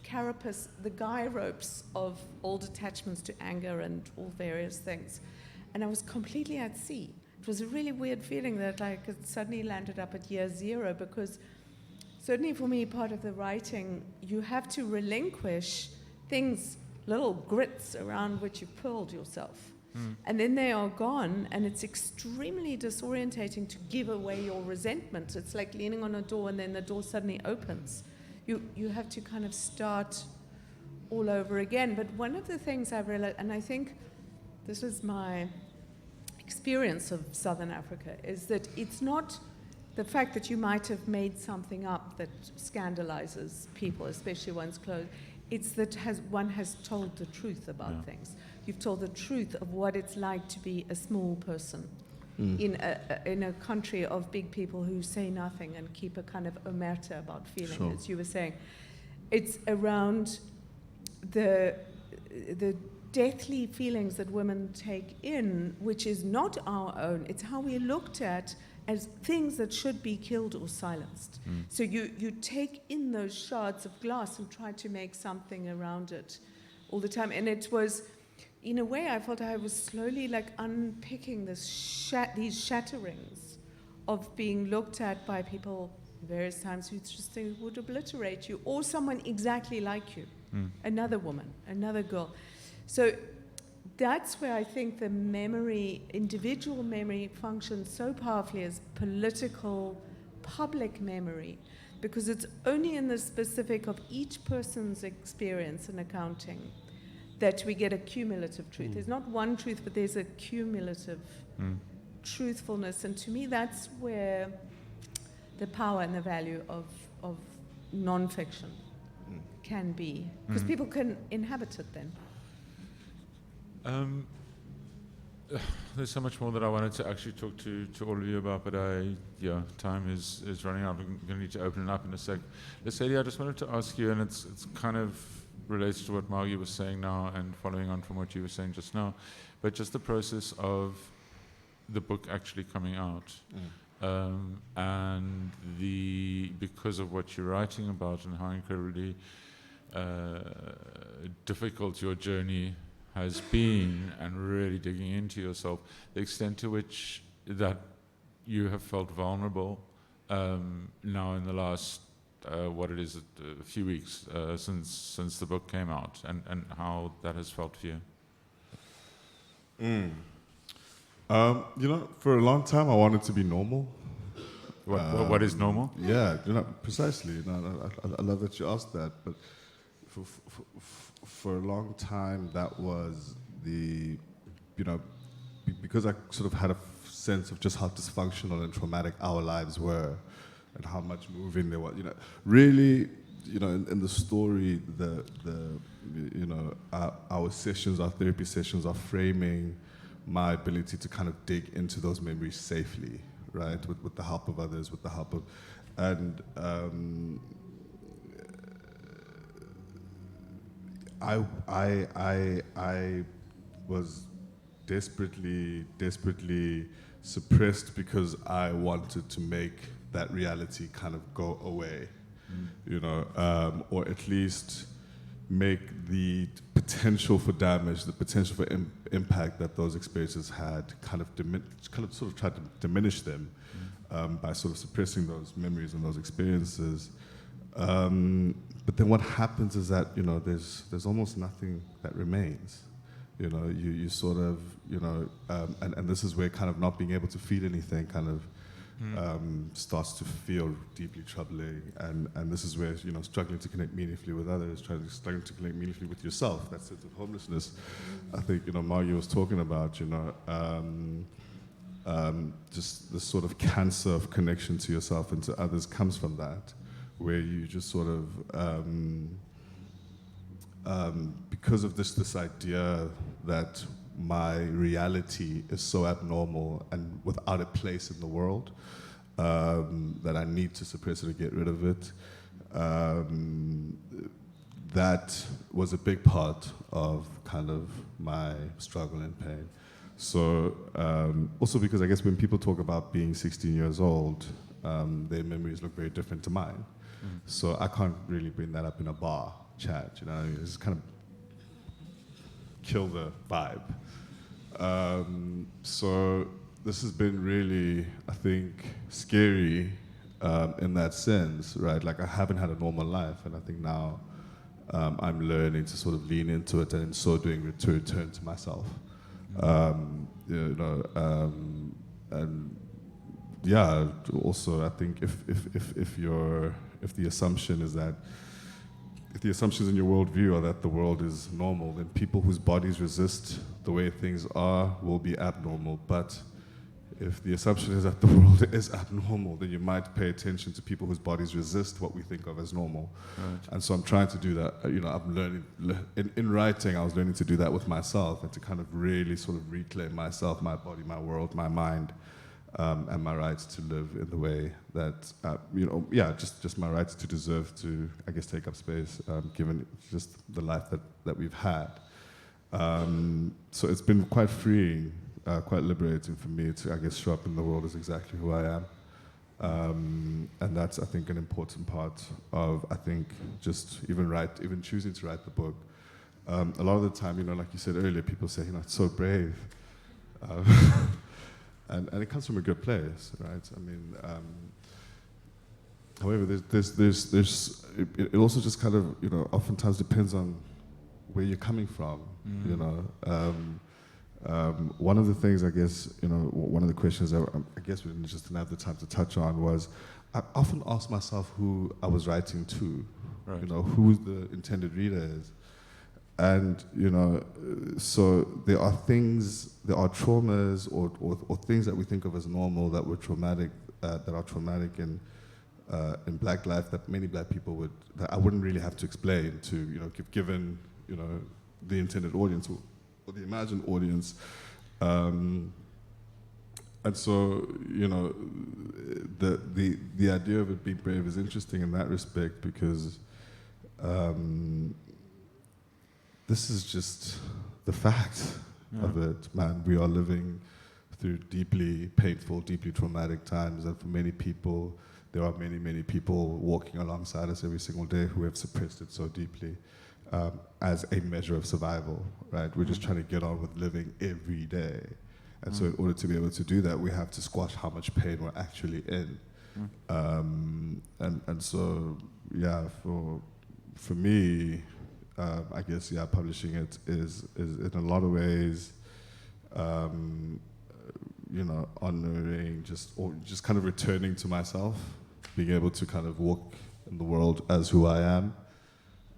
carapace, the guy ropes of old attachments to anger and all various things, and I was completely at sea. It was a really weird feeling that, like, it suddenly landed up at year 0, because certainly for me, part of the writing, you have to relinquish things, little grits around which you pulled yourself. And then they are gone, and it's extremely disorientating to give away your resentment. It's like leaning on a door and then the door suddenly opens. You have to kind of start all over again. But one of the things I realized, and I think this was my experience of Southern Africa, is that it's not the fact that you might have made something up that scandalizes people, especially one's close. It's that one has told the truth about things. You've told the truth of what it's like to be a small person in a country of big people who say nothing and keep a kind of omerta about feeling, Sure. as you were saying. It's around the deathly feelings that women take in, which is not our own. It's how we're looked at as things that should be killed or silenced. So you take in those shards of glass and try to make something around it all the time. And it was, in a way, I felt I was slowly like unpicking these shatterings of being looked at by people various times who just think would obliterate you, or someone exactly like you, another woman, another girl. So that's where I think the memory, individual memory, functions so powerfully as political, public memory, because it's only in the specific of each person's experience and accounting that we get a cumulative truth. There's not one truth, but there's a cumulative truthfulness. And to me, that's where the power and the value of non-fiction can be, because people can inhabit it then. There's so much more that I wanted to actually talk to all of you about, but time is running out. I'm going to need to open it up in a sec. Lesedi, I just wanted to ask you, and it's kind of relates to what Margie was saying now and following on from what you were saying just now, but just the process of the book actually coming out. And because of what you're writing about and how incredibly difficult your journey has been, and really digging into yourself, the extent to which that you have felt vulnerable now in the last a few weeks since the book came out, and how that has felt for you. For a long time I wanted to be normal. What is normal? Yeah, precisely. I love that you asked that, but for a long time that was because I sort of had a sense of just how dysfunctional and traumatic our lives were, and how much moving there was. Really, in the story, our sessions, our therapy sessions, are framing my ability to kind of dig into those memories safely, right? With the help of others, with the help of, and I was desperately suppressed because I wanted to make that reality kind of go away, or at least make the potential for damage, the potential for impact that those experiences had, kind of sort of tried to diminish them by sort of suppressing those memories and those experiences. But then what happens is that there's almost nothing that remains. You sort of and this is where kind of not being able to feel anything kind of starts to feel deeply troubling, and this is where struggling to connect meaningfully with others, struggling to connect meaningfully with yourself, that sense of homelessness. I think Margie was talking about just the sort of cancer of connection to yourself and to others comes from that, where you just sort of because of this idea that my reality is so abnormal and without a place in the world, that I need to suppress it or get rid of it. That was a big part of kind of my struggle and pain. So also because I guess when people talk about being 16 years old, their memories look very different to mine. So I can't really bring that up in a bar chat, it's kind of kill the vibe. So this has been really, I think, scary in that sense, right? Like I haven't had a normal life, and I think now I'm learning to sort of lean into it, and in so doing to return to myself. And yeah, also I think if the assumption is that, if the assumptions in your worldview are that the world is normal, then people whose bodies resist the way things are will be abnormal. But if the assumption is that the world is abnormal, then you might pay attention to people whose bodies resist what we think of as normal. Right. And so I'm trying to do that. I'm learning, in writing, I was learning to do that with myself and to kind of really sort of reclaim myself, my body, my world, my mind, and my rights to live in the way that, just my rights to deserve to, I guess, take up space, given just the life that we've had. So it's been quite freeing, quite liberating for me to, I guess, show up in the world as exactly who I am. And that's, I think, an important part of, I think, just even choosing to write the book. A lot of the time, like you said earlier, people say, it's so brave. And it comes from a good place, right? I mean, however, it also just kind of, oftentimes depends on where you're coming from, one of the things, I guess, one of the questions I guess we just didn't have the time to touch on was, I often ask myself who I was writing to, right. Who the intended reader is. And, so there are traumas or things that we think of as normal that were traumatic, that are traumatic in Black life that many Black people that I wouldn't really have to explain to, given, the intended audience or the imagined audience. And so, the idea of it being brave is interesting in that respect because this is just the fact of it, man. We are living through deeply painful, deeply traumatic times, and for many people, there are many, many people walking alongside us every single day who have suppressed it so deeply as a measure of survival, right? We're just trying to get on with living every day. And so in order to be able to do that, we have to squash how much pain we're actually in. And so, for me, I guess, publishing it is in a lot of ways, honoring, just kind of returning to myself, being able to kind of walk in the world as who I am,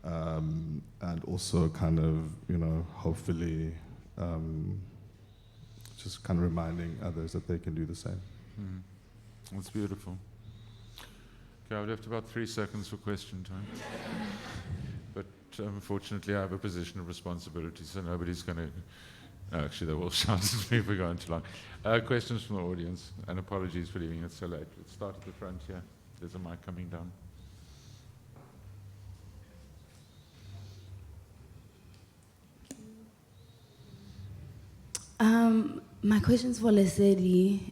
and also kind of, hopefully, just kind of reminding others that they can do the same. That's beautiful. Okay, I've left about 3 seconds for question time. But unfortunately, I have a position of responsibility, so nobody's going to... Actually, they will shout at me if we're going too long. Questions from the audience, and apologies for leaving it so late. Let's start at the front here. There's a mic coming down. My question's for Lesedi.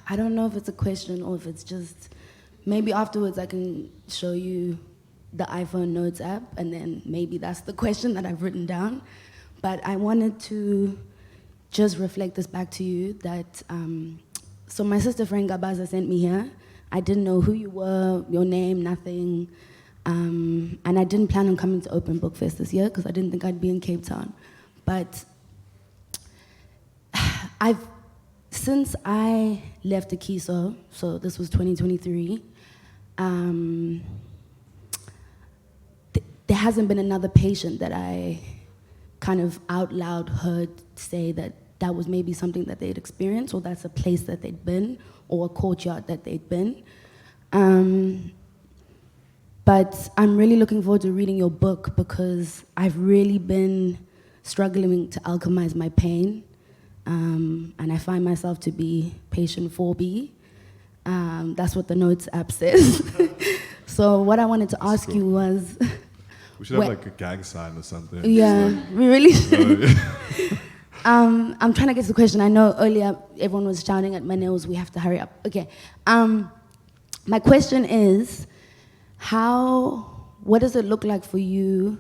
I don't know if it's a question or if it's just... Maybe afterwards I can show you the iPhone Notes app, and then maybe that's the question that I've written down. But I wanted to just reflect this back to you that, so my sister friend Gabaza sent me here. I didn't know who you were, your name, nothing. And I didn't plan on coming to Open Book Fest this year because I didn't think I'd be in Cape Town. But since I left Akiso, so this was 2023, there hasn't been another patient that I kind of out loud heard say that that was maybe something that they'd experienced, or that's a place that they'd been, or a courtyard that they'd been. But I'm really looking forward to reading your book because I've really been struggling to alchemize my pain. And I find myself to be patient 4B. That's what the Notes app says. So what I wanted to ask you was... We should have like a gang sign or something. Yeah, we really should. I'm trying to get to the question. I know earlier everyone was shouting at my nails, we have to hurry up. Okay. My question is, what does it look like for you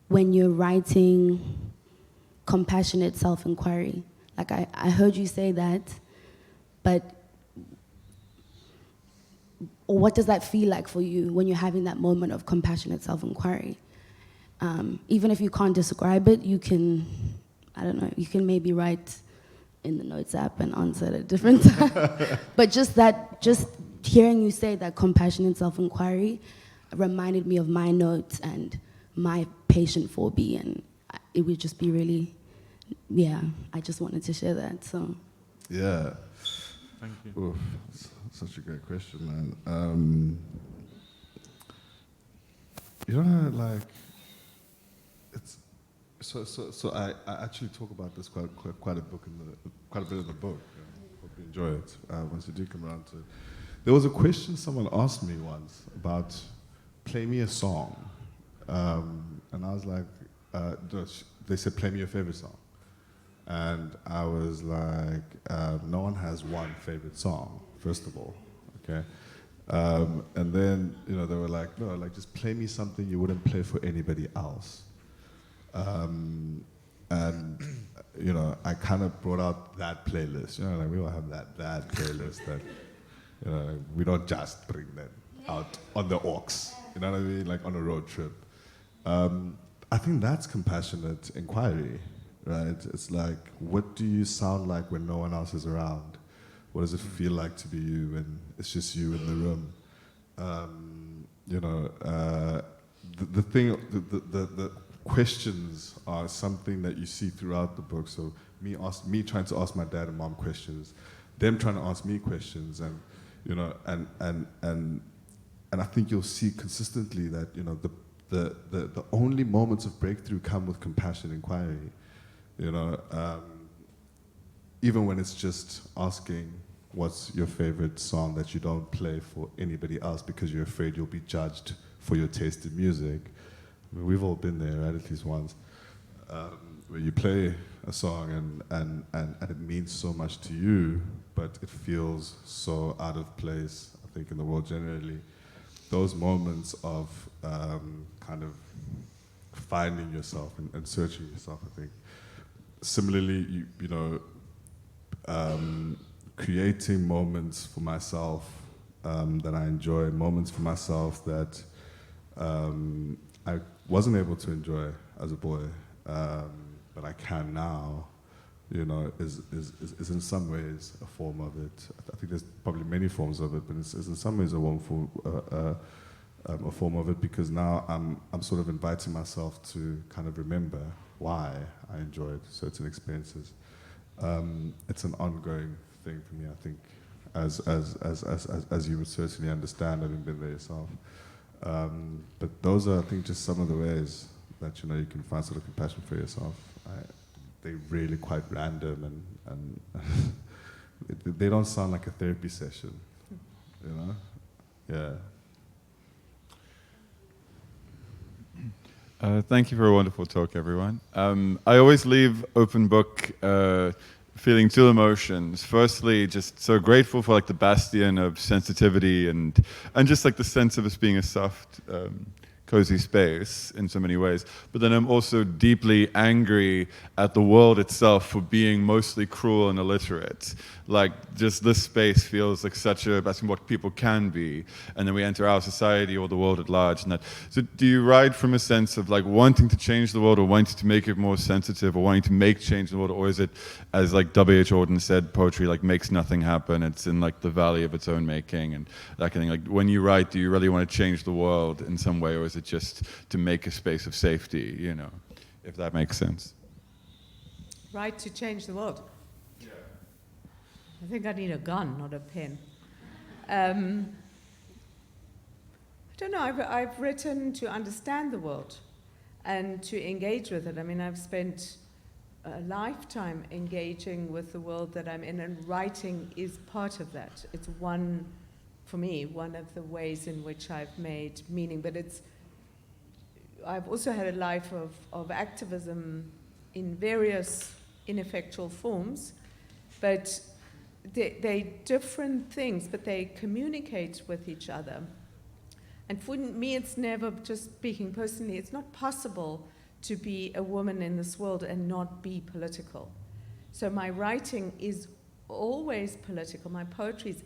when you're writing compassionate self-inquiry? Like I heard you say that, but what does that feel like for you when you're having that moment of compassionate self-inquiry? Even if you can't describe it, you can, I don't know, you can maybe write in the Notes app and answer at a different time. But just hearing you say that compassionate self-inquiry reminded me of my notes and my patient 4B, and it would just be really, I just wanted to share that, so. Yeah. Thank you. Oof, such a great question, man. You know, like, it's so. I actually talk about this quite a bit in the book. Hope you enjoy it once you do come around to it. There was a question someone asked me once about play me a song, and I was like, they said play me your favorite song, and I was like, no one has one favorite song, first of all, okay. And then, you know, they were like, no, like just play me something you wouldn't play for anybody else. And, you know, I kind of brought out that playlist. You know, like we all have that playlist that, you know, we don't just bring them out on the aux. You know what I mean? Like on a road trip. I think that's compassionate inquiry, right? It's like, what do you sound like when no one else is around? What does it feel like to be you when it's just you in the room? You know, the questions are something that you see throughout the book. So me trying to ask my dad and mom questions, them trying to ask me questions, and you know, and I think you'll see consistently that, you know, the only moments of breakthrough come with compassion inquiry. You know, even when it's just asking, what's your favorite song that you don't play for anybody else because you're afraid you'll be judged for your taste in music? I mean, we've all been there, right? At least once, where you play a song and it means so much to you, but it feels so out of place, I think, in the world generally. Those moments of kind of finding yourself and searching yourself, I think. Similarly, you know, creating moments for myself that I enjoy, moments for myself that I wasn't able to enjoy as a boy, but I can now, you know, is in some ways a form of it. I think there's probably many forms of it, but it's in some ways a form of it, because now I'm sort of inviting myself to kind of remember why I enjoyed certain experiences. It's an ongoing thing for me, I think, as you would certainly understand, having been there yourself. But those are, I think, just some of the ways that, you know, you can find sort of compassion for yourself. They're really quite random, and they don't sound like a therapy session, you know? Yeah. Thank you for a wonderful talk, everyone. I always leave open book feeling two emotions. Firstly, just so grateful for like the bastion of sensitivity and just like the sense of us being a soft, cozy space in so many ways. But then I'm also deeply angry at the world itself for being mostly cruel and illiterate. Like, just this space feels like such a, that's what people can be. And then we enter our society or the world at large. And that. So do you ride from a sense of like wanting to change the world or wanting to make it more sensitive or wanting to make change in the world? Or is it, as like W.H. Auden said, poetry like makes nothing happen. It's in like the valley of its own making and that kind of thing. Like when you write, do you really want to change the world in some way, or is it just to make a space of safety, you know, if that makes sense? Right to change the world. Yeah. I think I need a gun, not a pen. I don't know, I've written to understand the world and to engage with it. I mean, I've spent a lifetime engaging with the world that I'm in, and writing is part of that. It's one, for me, one of the ways in which I've made meaning, but I've also had a life of activism in various ineffectual forms, but they're different things, but they communicate with each other. And for me, it's never, just speaking personally, it's not possible to be a woman in this world and not be political. So my writing is always political. My poetry is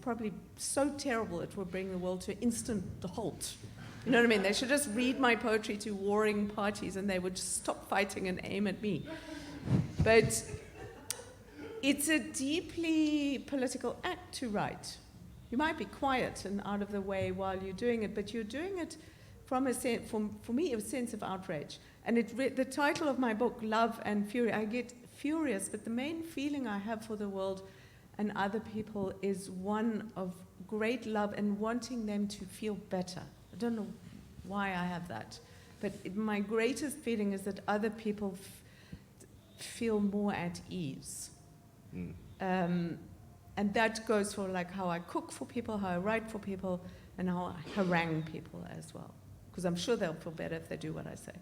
probably so terrible it will bring the world to an instant halt. You know what I mean? They should just read my poetry to warring parties and they would just stop fighting and aim at me. But it's a deeply political act to write. You might be quiet and out of the way while you're doing it, but you're doing it from for me, a sense of outrage. And the title of my book, Love and Fury, I get furious, but the main feeling I have for the world and other people is one of great love and wanting them to feel better. I don't know why I have that, but my greatest feeling is that other people feel more at ease. And that goes for like how I cook for people, how I write for people, and how I harangue people as well. Because I'm sure they'll feel better if they do what I say.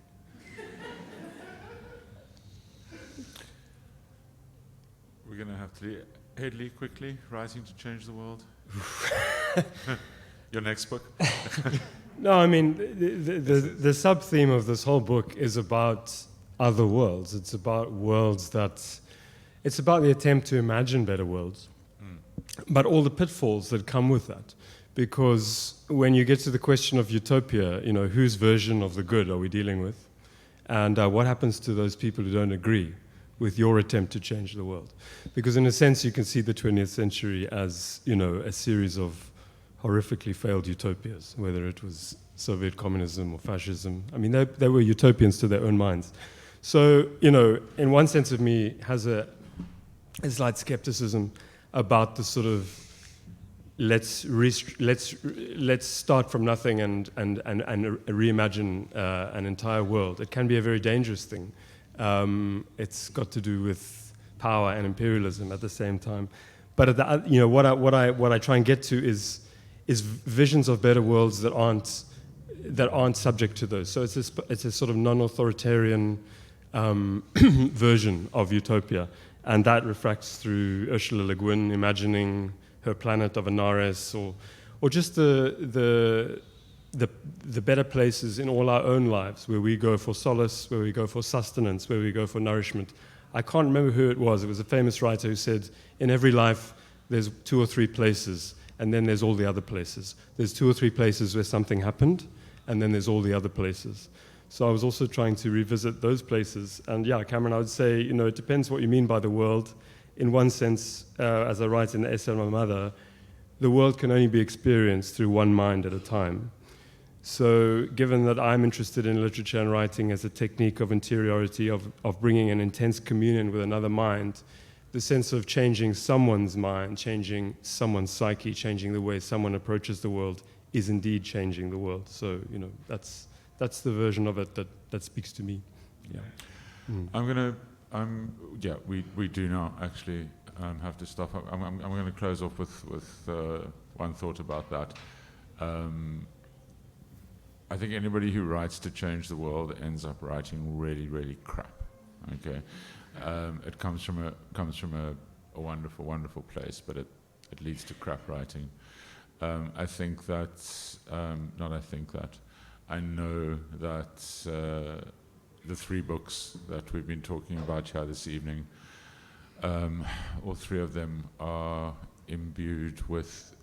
We're going to have to... Hedley, quickly, Writing to Change the World. Your next book? No, I mean, the sub-theme of this whole book is about other worlds. It's about worlds that... It's about the attempt to imagine better worlds, but all the pitfalls that come with that. Because when you get to the question of utopia, you know, whose version of the good are we dealing with? And what happens to those people who don't agree with your attempt to change the world? Because in a sense, you can see the 20th century as, you know, a series of horrifically failed utopias, whether it was Soviet communism or fascism. I mean, they were utopians to their own minds. So, you know, in one sense of me has a slight skepticism about the sort of let's start from nothing and reimagine an entire world. It can be a very dangerous thing. It's got to do with power and imperialism at the same time. But at the, you know, what I try and get to is visions of better worlds that aren't subject to those. So it's a sort of non-authoritarian version of utopia. And that refracts through Ursula Le Guin imagining her planet of Anaris, or just the better places in all our own lives, where we go for solace, where we go for sustenance, where we go for nourishment. I can't remember who it was. It was a famous writer who said, in every life, there's 2 or 3 places, and then there's all the other places. There's 2 or 3 places where something happened, and then there's all the other places. So I was also trying to revisit those places. And yeah, Cameron, I would say, you know, it depends what you mean by the world. In one sense, as I write in the essay on my mother, the world can only be experienced through one mind at a time. So given that I'm interested in literature and writing as a technique of interiority, of bringing an intense communion with another mind, the sense of changing someone's mind, changing someone's psyche, changing the way someone approaches the world is indeed changing the world. So, you know, that's the version of it that speaks to me. Yeah. We do now actually have to stop. I'm going to close off with one thought about that. I think anybody who writes to change the world ends up writing really, really crap. Okay, it comes from a wonderful, wonderful place, but it leads to crap writing. I know that the 3 books that we've been talking about here this evening, all 3 of them are imbued with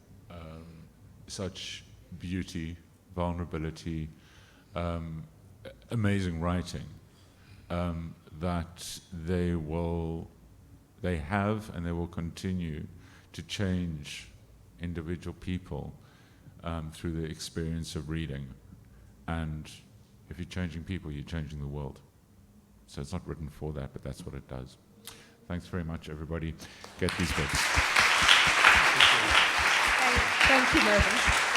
such beauty, vulnerability, amazing writing, that they have and they will continue to change individual people through the experience of reading. And if you're changing people, you're changing the world. So it's not written for that, but that's what it does. Thanks very much, everybody. Get these books. Thank you, Mervyn.